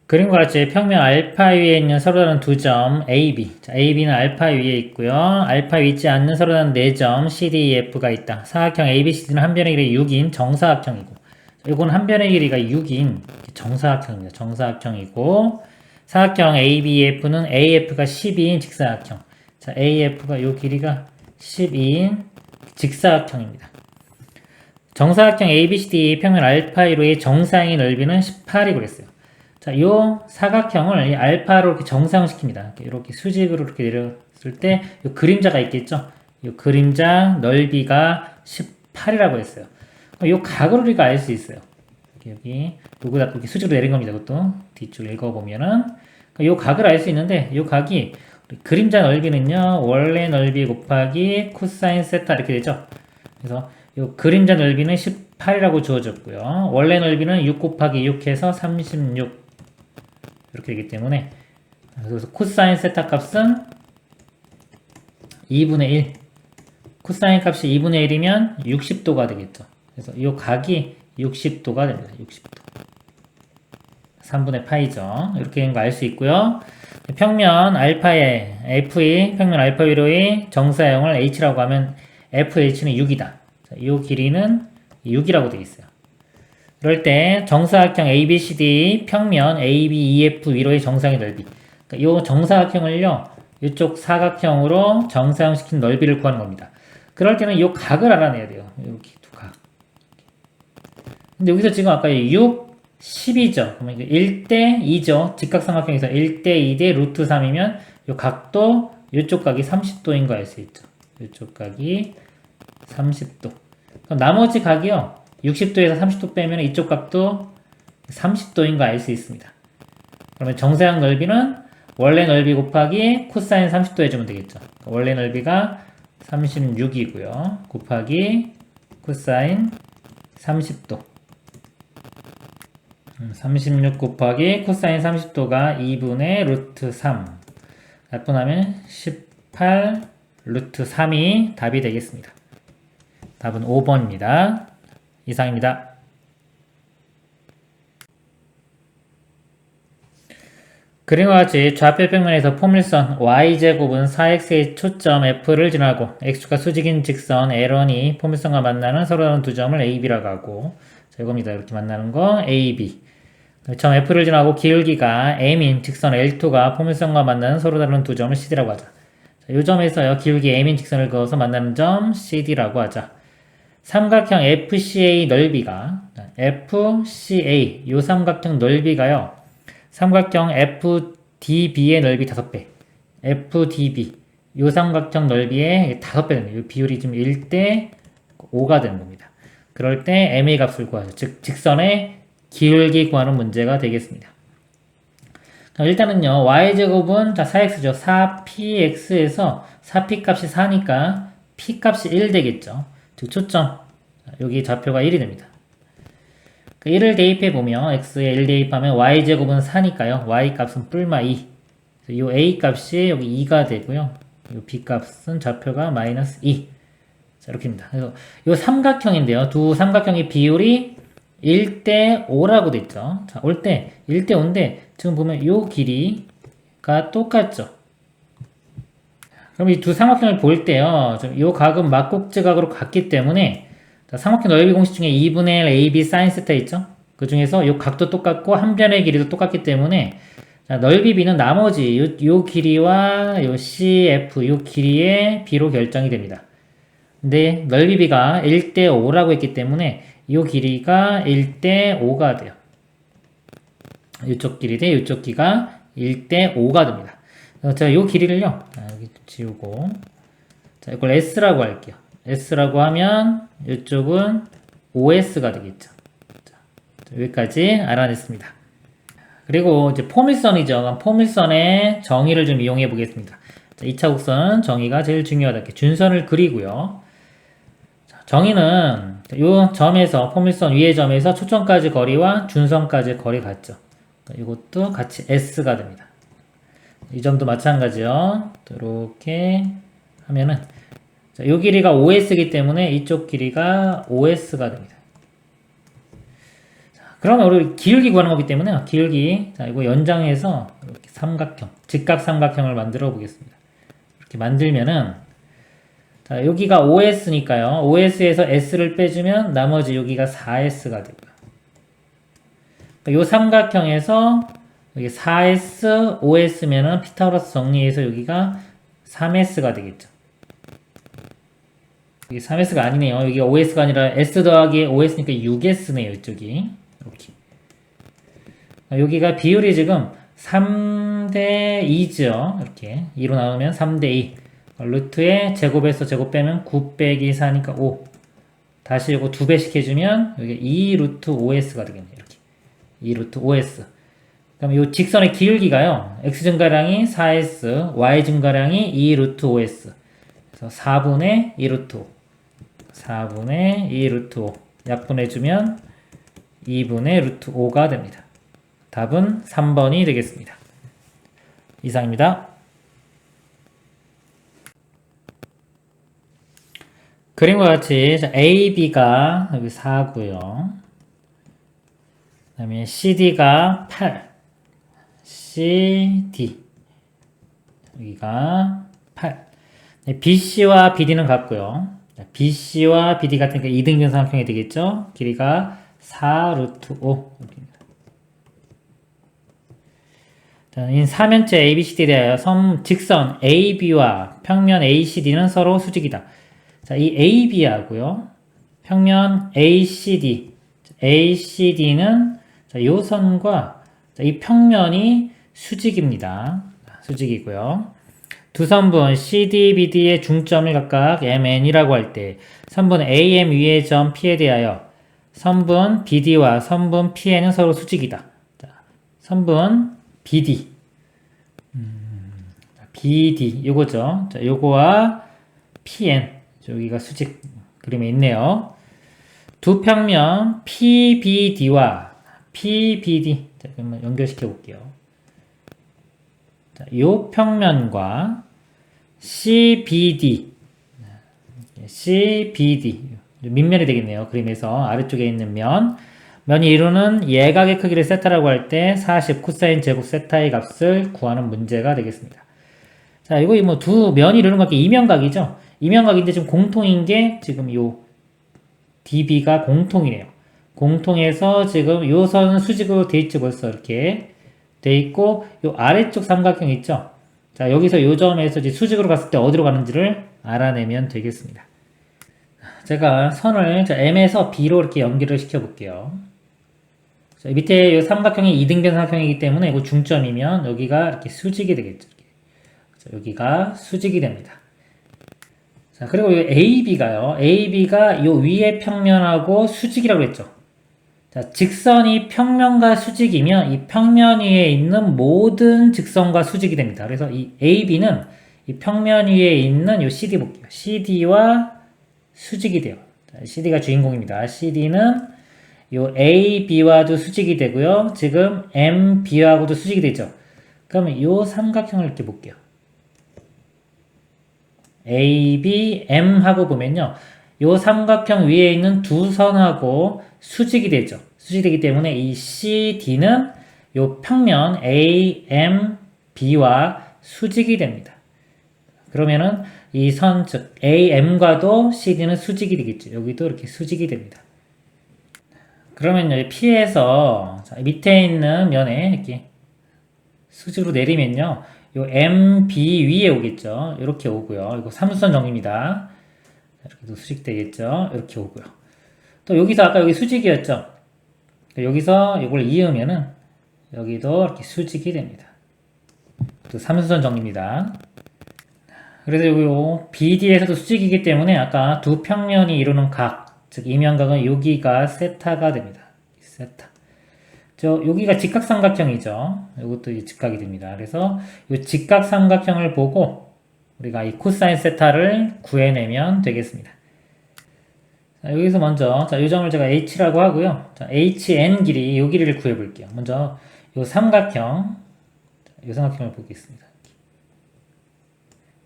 그림과 같이 평면 알파 위에 있는 서로 다른 두 점 AB. 자, AB는 알파 위에 있고요. 알파 위에 있지 않는 서로 다른 네 점 CDEF가 있다. 사각형 ABCD는 한 변의 길이 6인 정사각형이고, 이건 한 변의 길이가 6인 정사각형입니다. 정사각형이고, 사각형 ABF는 AF가 12인 직사각형. 자, AF가 요 길이가 12인 직사각형입니다. 정사각형 ABCD 평면 알파1호의 정사형의 넓이는 18이고 그랬어요. 자, 요 사각형을 이 알파로 이렇게 정사형시킵니다. 이렇게 수직으로 이렇게 내렸을 때 요 그림자가 있겠죠? 요 그림자 넓이가 18이라고 했어요. 요 각을 우리가 알 수 있어요. 여기 요거다 이렇게 수직으로 내린 겁니다. 그것도 뒤쪽 읽어보면은 요 각을 알 수 있는데 요 각이 그림자 넓이는요 원래 넓이 곱하기 코사인 세타 이렇게 되죠. 그래서 요 그림자 넓이는 18이라고 주어졌고요. 원래 넓이는 6 곱하기 6 해서 36 이렇게 되기 때문에, 그래서 코사인 세타 값은 2분의 1. 코사인 값이 2분의 1이면 60도가 되겠죠. 그래서 이 각이 60도가 됩니다. 60도. 3분의 파이죠. 이렇게 된 거 알 수 있고요. 평면 알파의 FE, 평면 알파 위로의 정사형을 H라고 하면 FH는 6이다. 이 길이는 6이라고 되어 있어요. 그럴 때 정사각형 ABCD 평면 ABEF 위로의 정사형의 넓이. 그러니까 이 정사각형을요, 이쪽 사각형으로 정사형시킨 넓이를 구하는 겁니다. 그럴 때는 이 각을 알아내야 돼요. 이렇게 두 각. 근데 여기서 지금 아까 6, 10이죠. 그러면 1대 2죠. 직각삼각형에서 1대 2대 루트 3이면 이 각도, 이쪽 각이 30도인 거 알 수 있죠. 이쪽 각이 30도. 그럼 나머지 각이요, 60도에서 30도 빼면 이쪽 각도 30도인 거 알 수 있습니다. 그러면 정사형 넓이는 원래 넓이 곱하기 코사인 30도 해주면 되겠죠. 원래 넓이가 36이고요. 곱하기 코사인 30도. 36 곱하기 코사인 30도가 2분의 루트 3. 약분하면 18 루트 3이 답이 되겠습니다. 답은 5번입니다. 이상입니다. 그림과 같이 좌표 평면에서 포물선 y제곱은 4x의 초점 f를 지나고 x축과 수직인 직선 L1이 포물선과 만나는 서로 다른 두 점을 AB라고 하고, 자, 이겁니다. 이렇게 만나는 거 AB. 점 f를 지나고 기울기가 m인 직선 L2가 포물선과 만나는 서로 다른 두 점을 CD라고 하자. 자, 이 점에서요, 기울기 m인 직선을 그어서 만나는 점 CD라고 하자. 삼각형 FCA 넓이가, FCA, 요 삼각형 넓이가요, 삼각형 FDB의 넓이 5배, FDB, 요 삼각형 넓이의 5배 됩니다. 이 비율이 지금 1대 5가 되는 겁니다. 그럴 때 m의 값을 구하죠. 즉, 직선의 기울기 구하는 문제가 되겠습니다. 일단은요, y제곱은 4x죠. 4px에서 4p 값이 4니까 p 값이 1 되겠죠. 즉, 초점, 여기 좌표가 1이 됩니다. 1을 대입해보면 x에 1 대입하면 y제곱은 4니까요. y값은 뿔마 2. 이 a값이 여기 2가 되고요. 이 b값은 좌표가 마이너스 2. 자, 이렇게입니다. 그래서 이 삼각형인데요. 두 삼각형의 비율이 1대 5라고 됐죠. 자, 올 때 1대 5인데 지금 보면 이 길이가 똑같죠. 그럼 이 두 삼각형을 볼 때요. 이 각은 막곡지각으로 같기 때문에, 자, 삼각형 넓이 공식 중에 2분의 1 AB sin 세타 있죠? 그 중에서 이 각도 똑같고 한 변의 길이도 똑같기 때문에, 자, 넓이 b는 나머지 요 길이와 요 CF 요 길이의 b로 결정이 됩니다. 근데 넓이 b가 1대 5라고 했기 때문에 요 길이가 1대 5가 돼요. 이쪽 길이 대 이쪽 길이가 1대 5가 됩니다. 제가 요 길이를요, 여기 지우고, 자, 이걸 S라고 할게요. S라고 하면 이쪽은 OS가 되겠죠. 자, 여기까지 알아냈습니다. 그리고 이제 포물선이죠. 포물선의 정의를 좀 이용해 보겠습니다. 자, 2차 곡선은 정의가 제일 중요하다. 이렇게 준선을 그리고요. 자, 정의는 이 점에서, 포물선 위의 점에서 초점까지 거리와 준선까지 거리 같죠. 이것도 같이 S가 됩니다. 이 점도 마찬가지요. 이렇게 하면은, 자, 요 길이가 OS이기 때문에 이쪽 길이가 OS가 됩니다. 자, 그러면 우리 기울기 구하는 거기 때문에 기울기, 자, 이거 연장해서 이렇게 삼각형, 직각 삼각형을 만들어 보겠습니다. 이렇게 만들면은, 자, 여기가 OS니까요. OS에서 S를 빼주면 나머지 여기가 4S가 되고요. 그러니까 요 삼각형에서 여기 4S, OS면은 피타고라스 정리해서 여기가 3S가 되겠죠. 여기 3S가 아니네요. 여기가 OS가 아니라 S 더하기 OS니까 6S네요. 이쪽이. 이렇게. 여기가 비율이 지금 3대 2죠. 이렇게. 2로 나누면 3대 2. 루트에 제곱에서 제곱 빼면 9 빼기 4니까 5. 다시 이거 2배씩 해주면 여기 2 루트 OS가 되겠네요. 이렇게. 2 루트 OS. 그럼 이 직선의 기울기가요. X 증가량이 4S, Y 증가량이 2 루트 OS. 그래서 4분의 2 루트 5. 4분의 2 루트 5. 약분해주면 2분의 루트 5가 됩니다. 답은 3번이 되겠습니다. 이상입니다. 그림과 같이 AB가 여기 4고요. 그 다음에 CD가 8. CD 여기가 8. BC와 BD는 같고요. BC와 BD 같으니까 이등변 삼각형이 되겠죠. 길이가 4 루트 5. 인 사면체 ABCD에 대하여 직선 AB와 평면 ACD는 서로 수직이다. 자, 이 AB하고요. 평면 ACD는 이 선과 이 평면이 수직입니다. 수직이고요. 두 선분 CD, BD의 중점을 각각 MN이라고 할 때 선분 AM 위의 점 P에 대하여 선분 BD와 선분 PN은 서로 수직이다. 자, 선분 BD, BD 요거죠. 자, 요거와 PN. 여기가 수직 그림에 있네요. 두 평면 PBD와 PBD. 자, 그러면 연결시켜 볼게요. 자, 요 평면과 CBD. CBD. 밑면이 되겠네요. 그림에서 아래쪽에 있는 면이 이루는 예각의 크기를 세타라고 할 때 40 코사인 제곱 세타의 값을 구하는 문제가 되겠습니다. 자, 이거 뭐 두 면이 이루는 것 이면각이죠. 이면각인데 지금 공통인 게 지금 요 DB가 공통이래요. 공통해서 지금 요 선은 수직으로 돼 있지 벌써 이렇게 돼 있고 요 아래쪽 삼각형 있죠. 자, 여기서 요 점에서 이제 수직으로 갔을 때 어디로 가는지를 알아내면 되겠습니다. 제가 선을 M에서 B로 이렇게 연결을 시켜 볼게요. 자, 밑에 이 삼각형이 이등변 삼각형이기 때문에 이거 중점이면 여기가 이렇게 수직이 되겠죠. 자, 여기가 수직이 됩니다. 자, 그리고 이 AB가요. AB가 요 위에 평면하고 수직이라고 했죠. 자, 직선이 평면과 수직이면 이 평면 위에 있는 모든 직선과 수직이 됩니다. 그래서 이 AB는 이 평면 위에 있는 요 CD 볼게요. CD와 수직이 돼요. 자, CD가 주인공입니다. CD는 요 AB와도 수직이 되고요. 지금 MB하고도 수직이 되죠. 그러면 요 삼각형을 이렇게 볼게요. AB, M하고 보면요. 요 삼각형 위에 있는 두 선하고 수직이 되죠. 수직이 되기 때문에 이 CD는 요 평면 AMB와 수직이 됩니다. 그러면은 이 선, 즉 AM과도 CD는 수직이 되겠죠. 여기도 이렇게 수직이 됩니다. 그러면 여기 P에서 밑에 있는 면에 이렇게 수직으로 내리면요. 요 MB 위에 오겠죠. 이렇게 오고요. 이거 삼수선 정리입니다. 이렇게도 수직 되겠죠. 이렇게 오고요. 또 여기서 아까 여기 수직이었죠. 여기서 이걸 이으면은 여기도 이렇게 수직이 됩니다. 또 삼수선 정리입니다. 그래서 요 BD에서도 수직이기 때문에 아까 두 평면이 이루는 각, 즉 이면각은 여기가 세타가 됩니다. 세타. 여기가 직각삼각형이죠. 이것도 이제 직각이 됩니다. 그래서 이 직각삼각형을 보고 우리가 이 코사인 세타를 구해내면 되겠습니다. 자, 여기서 먼저 이 점을 제가 H라고 하고요. 자, HN 길이 이 길이를 구해볼게요. 먼저 이 삼각형, 이 삼각형을 보겠습니다.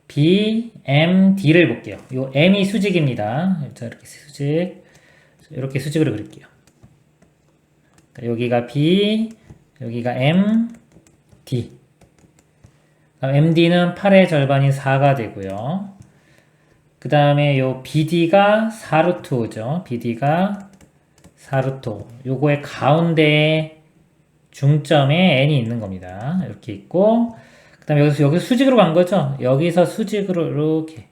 BMD를 볼게요. 이 M이 수직입니다. 자, 이렇게 수직, 이렇게 수직으로 그릴게요. 여기가 B, 여기가 M, D. MD는 8의 절반인 4가 되고요. 그 다음에 요 BD가 4루트 5죠. BD가 4루트 5. 요거의 가운데에 중점에 N이 있는 겁니다. 이렇게 있고, 그 다음에 여기서 수직으로 간 거죠. 여기서 수직으로 이렇게.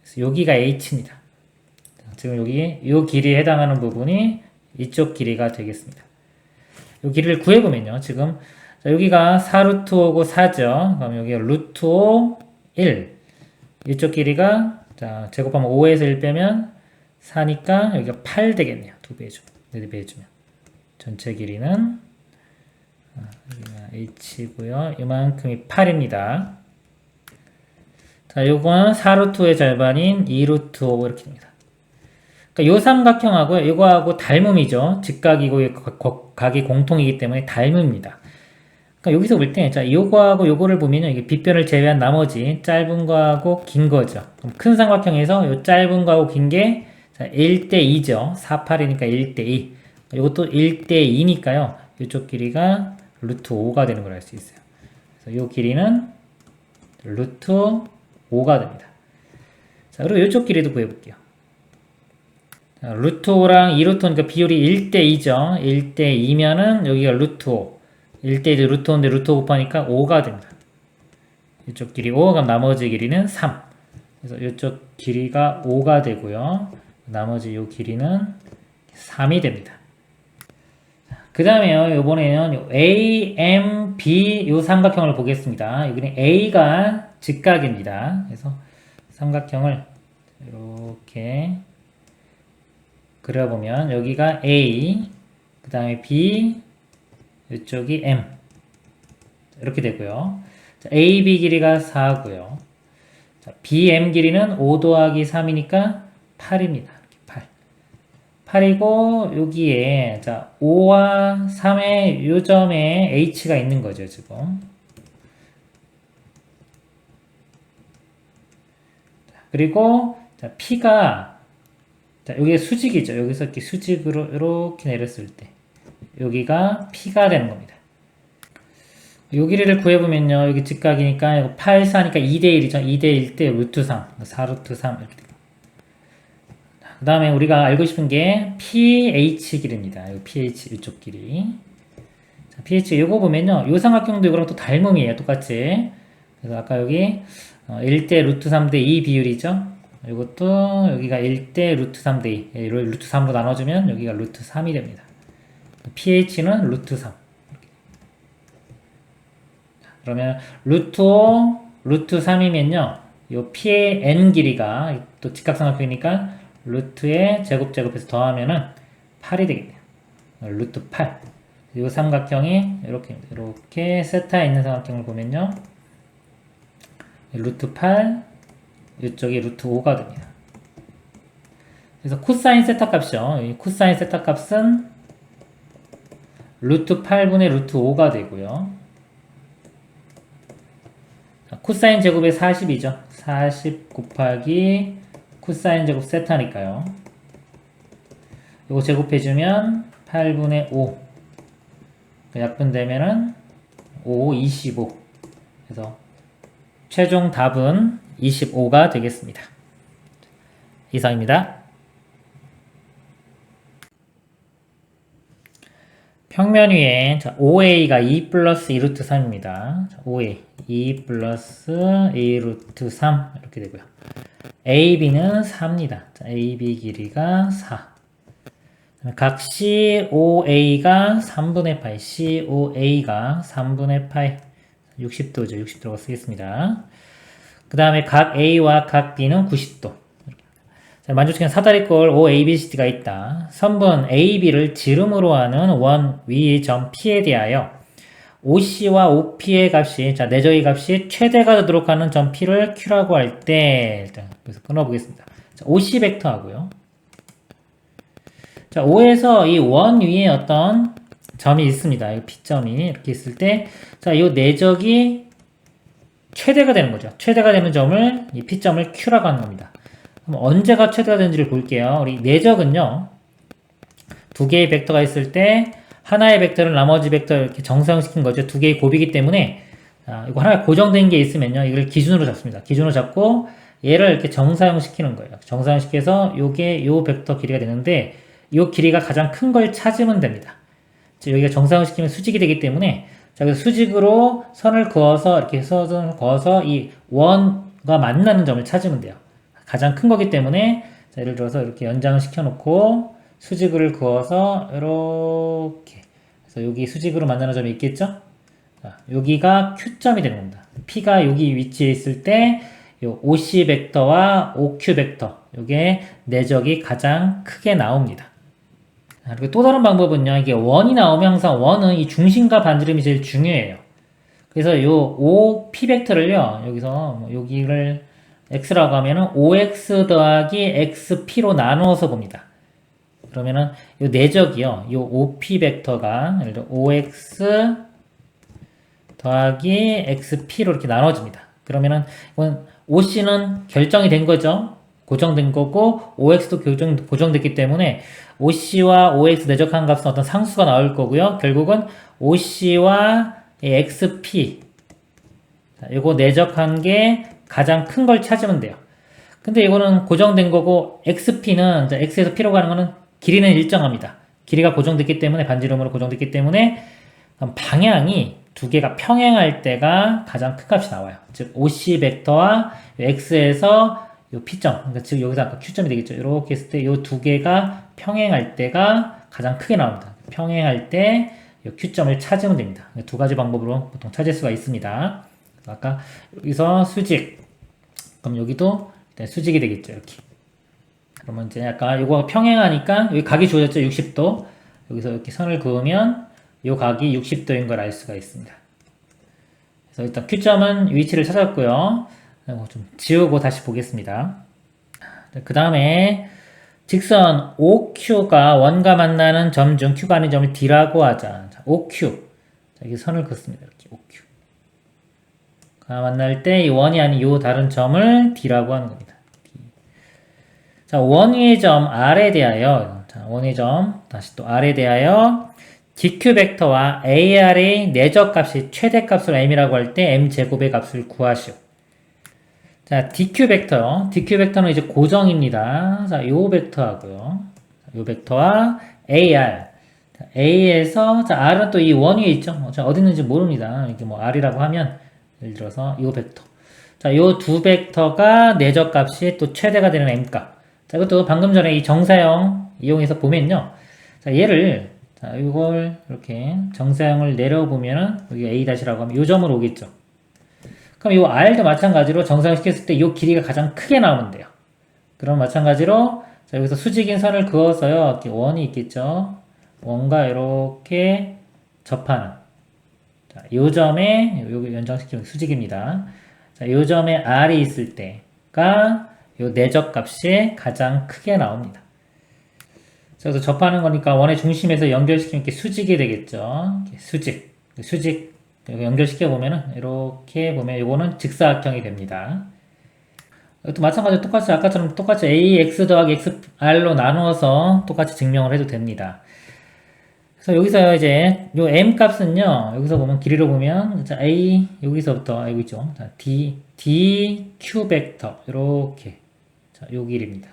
그래서 여기가 H입니다. 지금 여기, 요 길이에 해당하는 부분이 이쪽 길이가 되겠습니다. 이 길이를 구해보면요. 지금 자, 여기가 4루트 5고 4죠. 그럼 여기가 루트 5, 1. 이쪽 길이가 자 제곱하면 5에서 1 빼면 4니까 여기가 8 되겠네요. 2배 해주면. 4배 해주면. 전체 길이는 여기가 H고요. 이만큼이 8입니다. 자, 요건 4루트 의 절반인 2루트 5 이렇게 됩니다. 그러니까 요 삼각형하고요, 이거하고 닮음이죠. 직각이고 각이 공통이기 때문에 닮음입니다. 그러니까 여기서 볼 때, 자, 요거하고 요거를 보면요, 이게 빗변을 제외한 나머지 짧은 거하고 긴 거죠. 그럼 큰 삼각형에서 요 짧은 거하고 긴 게, 자, 1대2죠. 4, 8이니까 1대2. 요것도 1대2니까요, 이쪽 길이가 루트 5가 되는 걸 알 수 있어요. 그래서 요 길이는 루트 5가 됩니다. 자, 그리고 이쪽 길이도 구해볼게요. 루트 5랑 2루트 5니까 비율이 1대2죠. 1대2면은 여기가 루트 5. 1대2도 루트 5인데 루트 5 곱하니까 5가 됩니다. 이쪽 길이 5, 그럼 나머지 길이는 3. 그래서 이쪽 길이가 5가 되고요. 나머지 이 길이는 3이 됩니다. 그 다음에요, 이번에는 A, M, B 이 삼각형을 보겠습니다. 여기는 A가 직각입니다. 그래서 삼각형을 이렇게 그려보면 여기가 A, 그 다음에 B, 이쪽이 M 이렇게 되고요. 자, AB 길이가 4고요. 자, BM 길이는 5 더하기 3이니까 8입니다. 8. 8이고, 여기에, 자, 5와 3의 요점에 H가 있는 거죠, 지금. 그리고, 자, P가, 자, 여기 수직이죠. 여기서 이렇게 수직으로 이렇게 내렸을 때. 여기가 P가 되는 겁니다. 요 길이를 구해보면요. 여기 직각이니까, 이거 8, 4니까 2대1이죠. 2대1 때 루트 3. 4 루트 3. 이렇게 되고. 그 다음에 우리가 알고 싶은 게 PH 길입니다. 이 PH, 이쪽 길이. 자, PH, 요거 보면요. 요 삼각형도 이거랑 또 닮음이에요. 똑같이. 그래서 아까 여기 1대 루트 3대 2 비율이죠. 이것도 여기가 1대 루트 3대 2. 루트 3으로 나눠주면 여기가 루트 3이 됩니다. PH는 루트 3. 그러면 루트 5, 루트 3이면요. 요 P의 N 길이가 또 직각삼각형이니까 루트의 제곱해서 더하면은 8이 되겠네요. 루트 8. 요 삼각형이 이렇게 세타에 있는 삼각형을 보면요. 루트 8, 이쪽이 루트 5가 됩니다. 그래서 코사인 세타 값이요. 이 코사인 세타 값은 루트 8분의 루트 5가 되고요. 코사인 제곱의 40이죠. 40 곱하기 코사인 제곱 세타니까요. 이거 제곱해주면 8분의 5. 약분되면은 5, 25. 그래서 최종 답은 25가 되겠습니다. 이상입니다. 평면 위에 자, OA가 2 플러스 2 루트 3입니다. 자, OA 2 플러스 2 루트 3 이렇게 되고요. AB는 4입니다. 자, AB 길이가 4. 각 COA가 3분의 파이, COA가 3분의 파이, 60도죠. 60도가 쓰겠습니다. 그 다음에 각 A와 각 B는 90도. 자, 만족시키는 사다리꼴 OABCD가 있다. 선분 AB를 지름으로 하는 원 위 점 P에 대하여 OC와 OP의 값이, 자, 내적의 값이 최대가 되도록 하는 점 P를 Q라고 할 때, 일단, 그래서 끊어보겠습니다. 자, OC 벡터 하고요. 자, O에서 이 원 위에 어떤 점이 있습니다. 이 P점이 이렇게 있을 때, 자, 이 내적이 최대가 되는 거죠. 최대가 되는 점을, 이 P점을 Q라고 하는 겁니다. 그럼 언제가 최대가 되는지를 볼게요. 우리 내적은요, 두 개의 벡터가 있을 때, 하나의 벡터를 나머지 벡터 이렇게 정사형시킨 거죠. 두 개의 곱이기 때문에, 이거 하나 고정된 게 있으면요, 이걸 기준으로 잡습니다. 기준으로 잡고, 얘를 이렇게 정사형시키는 거예요. 정사형시켜서 요게 요 벡터 길이가 되는데, 요 길이가 가장 큰 걸 찾으면 됩니다. 여기가 정사형시키면 수직이 되기 때문에, 자, 그래서 수직으로 선을 그어서, 이렇게 선을 그어서 이 원과 만나는 점을 찾으면 돼요. 가장 큰 거기 때문에, 자, 예를 들어서 이렇게 연장을 시켜놓고, 수직을 그어서, 이렇게. 그래서 여기 수직으로 만나는 점이 있겠죠? 자, 여기가 Q점이 되는 겁니다. P가 여기 위치에 있을 때, 요 OC 벡터와 OQ 벡터, 요게 내적이 가장 크게 나옵니다. 그리고 또 다른 방법은요, 이게 원이 나오면 항상 원은 이 중심과 반지름이 제일 중요해요. 그래서 요 OP 벡터를요, 여기서 뭐 여기를 X라고 하면은 OX 더하기 XP로 나누어서 봅니다. 그러면은 요 내적이요, 요 OP 벡터가 예를 들어 OX 더하기 XP로 이렇게 나눠집니다. 그러면은 이건 OC는 결정이 된 거죠. 고정된 거고 OX도 고정됐기 때문에 OC와 OX 내적한 값은 어떤 상수가 나올 거고요. 결국은 OC와 XP 이거 내적한 게 가장 큰 걸 찾으면 돼요. 근데 이거는 고정된 거고 XP는 X에서 P로 가는 거는 길이는 일정합니다. 길이가 고정됐기 때문에 반지름으로 고정됐기 때문에 방향이 두 개가 평행할 때가 가장 큰 값이 나와요. 즉 OC 벡터와 X에서 요 P점, 그러니까 즉 여기서 아까 Q점이 되겠죠. 이렇게 했을 때 요 두 개가 평행할 때가 가장 크게 나옵니다. 평행할 때 요 Q점을 찾으면 됩니다. 두 가지 방법으로 보통 찾을 수가 있습니다. 아까 여기서 수직, 그럼 여기도 수직이 되겠죠. 이렇게. 그러면 이제 아까 이거 평행하니까 여기 각이 주어졌죠. 60도. 여기서 이렇게 선을 그으면 요 각이 60도인 걸 알 수가 있습니다. 그래서 일단 Q점은 위치를 찾았고요. 좀 지우고 다시 보겠습니다. 그 다음에 직선 OQ가 원과 만나는 점 중 Q가 아닌 점을 D라고 하자. 자, OQ. 자, 여기 선을 긋습니다. 이렇게 OQ. 가 만날 때 이 원이 아닌 요 다른 점을 D라고 하는 겁니다. D. 자, 원위의 점 R에 대하여, 자, 원위의 점, 다시 또 R에 대하여 DQ 벡터와 AR의 내적 값이 최대값을 M이라고 할 때 M제곱의 값을 구하시오. 자, DQ 벡터요. DQ 벡터는 이제 고정입니다. 자, 요 벡터하고요. 요 벡터와 AR. 자, A에서, 자, R은 또 이 원위에 있죠. 자, 어디 있는지 모릅니다. 이게 뭐 R이라고 하면, 예를 들어서 요 벡터. 자, 요 두 벡터가 내적 값이 또 최대가 되는 M값. 자, 이것도 방금 전에 이 정사형 이용해서 보면요. 자, 얘를, 자, 이걸 이렇게 정사형을 내려보면은, 여기 A-라고 하면 요 점으로 오겠죠. 그럼 이 R도 마찬가지로 정사형시켰을 때 이 길이가 가장 크게 나오면 돼요. 그럼 마찬가지로 자, 여기서 수직인 선을 그어서요. 이렇게 원이 있겠죠. 원과 이렇게 접하는 자, 요 점에 여기 연장시키면 수직입니다. 자, 요 점에 R이 있을 때가 요 내적 값이 가장 크게 나옵니다. 그래서 접하는 거니까 원의 중심에서 연결시키면 이렇게 수직이 되겠죠. 이렇게 수직 연결시켜 보면은 이렇게 보면 이거는 직사각형이 됩니다. 이것도 마찬가지로 똑같이 아까처럼 똑같이 AX 더하기 XR로 나누어서 똑같이 증명을 해도 됩니다. 그래서 여기서 이제 요 M 값은요, 여기서 보면 길이로 보면 자, A 여기서부터 여기 있죠. 자, DQ 벡터 이렇게 자, 요 길이입니다.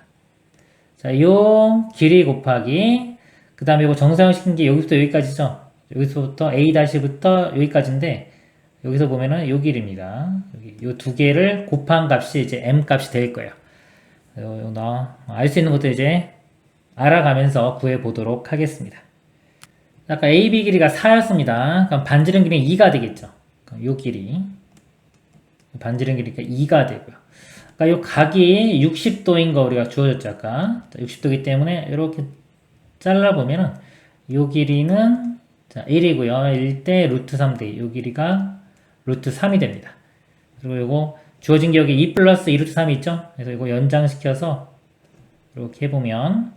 자, 요 길이 곱하기 그 다음에 이거 정사형 시킨 게 여기부터 여기까지죠. 여기서부터 A-부터 여기까지인데 여기서 보면은 요 길입니다. 여기 요 두 개를 곱한 값이 이제 M 값이 될 거예요. 알 수 있는 것도 이제 알아가면서 구해 보도록 하겠습니다. 아까 AB 길이가 4였습니다. 그럼 반지름 길이는 2가 되겠죠. 그럼 요 길이 반지름 길이가 2가 되고요. 그러니까 요 각이 60도인 거 우리가 주어졌죠. 아까 60도이기 때문에 이렇게 잘라 보면은 요 길이는 자, 1이고요. 1대 루트 3대 요 길이가 루트 3이 됩니다. 그리고 요거 주어진 게 여기 2 플러스 2 루트 3이 있죠? 그래서 이거 연장시켜서 이렇게 해보면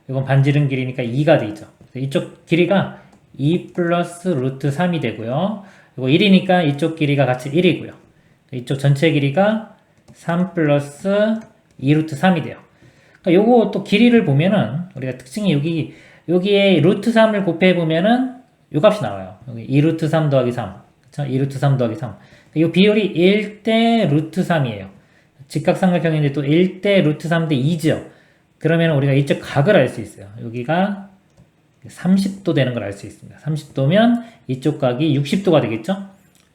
이건 반지름 길이니까 2가 되죠. 이쪽 길이가 2 플러스 루트 3이 되고요. 이거 1이니까 이쪽 길이가 같이 1이고요. 이쪽 전체 길이가 3 플러스 2 루트 3이 돼요. 그러니까 요거 또 길이를 보면은 우리가 특징이 여기에 루트 3을 곱해보면은 요 값이 나와요. 여기 2루트 3 더하기 3. 그쵸? 2루트 3 더하기 3. 이 비율이 1대 루트 3이에요. 직각삼각형인데 또 1대 루트 3대 2죠. 그러면 우리가 이쪽 각을 알 수 있어요. 여기가 30도 되는 걸 알 수 있습니다. 30도면 이쪽 각이 60도가 되겠죠?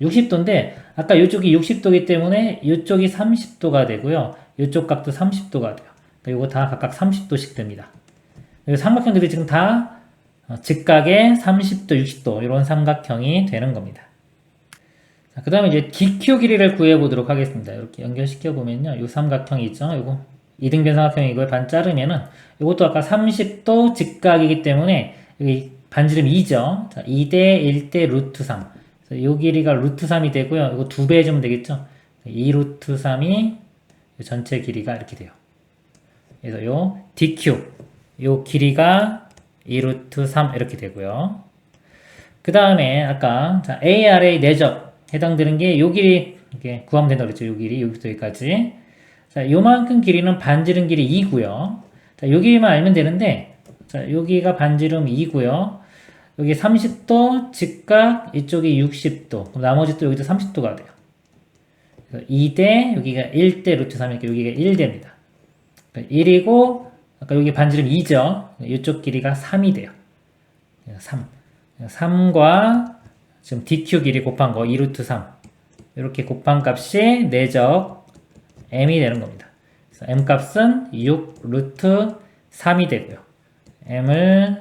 60도인데 아까 이쪽이 60도이기 때문에 이쪽이 30도가 되고요. 이쪽 각도 30도가 돼요. 이거 다 각각 30도씩 됩니다. 삼각형들이 지금 다 직각의 30도, 60도 이런 삼각형이 되는 겁니다. 그 다음에 이제 DQ 길이를 구해 보도록 하겠습니다. 이렇게 연결시켜 보면요, 이 삼각형이 있죠. 이거 이등변 삼각형이고요. 반 자르면은 이것도 아까 30도 직각이기 때문에 여기 반지름 2죠. 자, 2대 1대 루트 3. 그래서 이 길이가 루트 3이 되고요. 이거 2배 해주면 되겠죠. 2 루트 3이 전체 길이가 이렇게 돼요. 그래서 요 DQ 요 길이가 2 루트 3 이렇게 되고요. 그 다음에 아까 자, AR의 내적 해당되는 게 요 길이 이렇게 구하면 된다고 그랬죠. 요 길이 여기부터 여기까지. 자, 요만큼 길이는 반지름 길이 2고요. 자, 여기만 알면 되는데 자, 여기가 반지름 2고요. 여기 30도 직각 이쪽이 60도. 그럼 나머지 또 여기도 30도가 돼요. 2대 여기가 1대 루트 3이니까 여기가 1대입니다. 1이고 아까 여기 반지름 2죠. 이쪽 길이가 3이 돼요. 3. 3과 지금 DQ 길이 곱한 거 2 루트 3 이렇게 곱한 값이 내적 M이 되는 겁니다. 그래서 M 값은 6 루트 3이 되고요. M을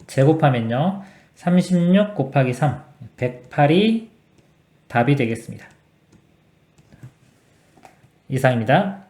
제곱하면요. 36 곱하기 3 108이 답이 되겠습니다. 이상입니다.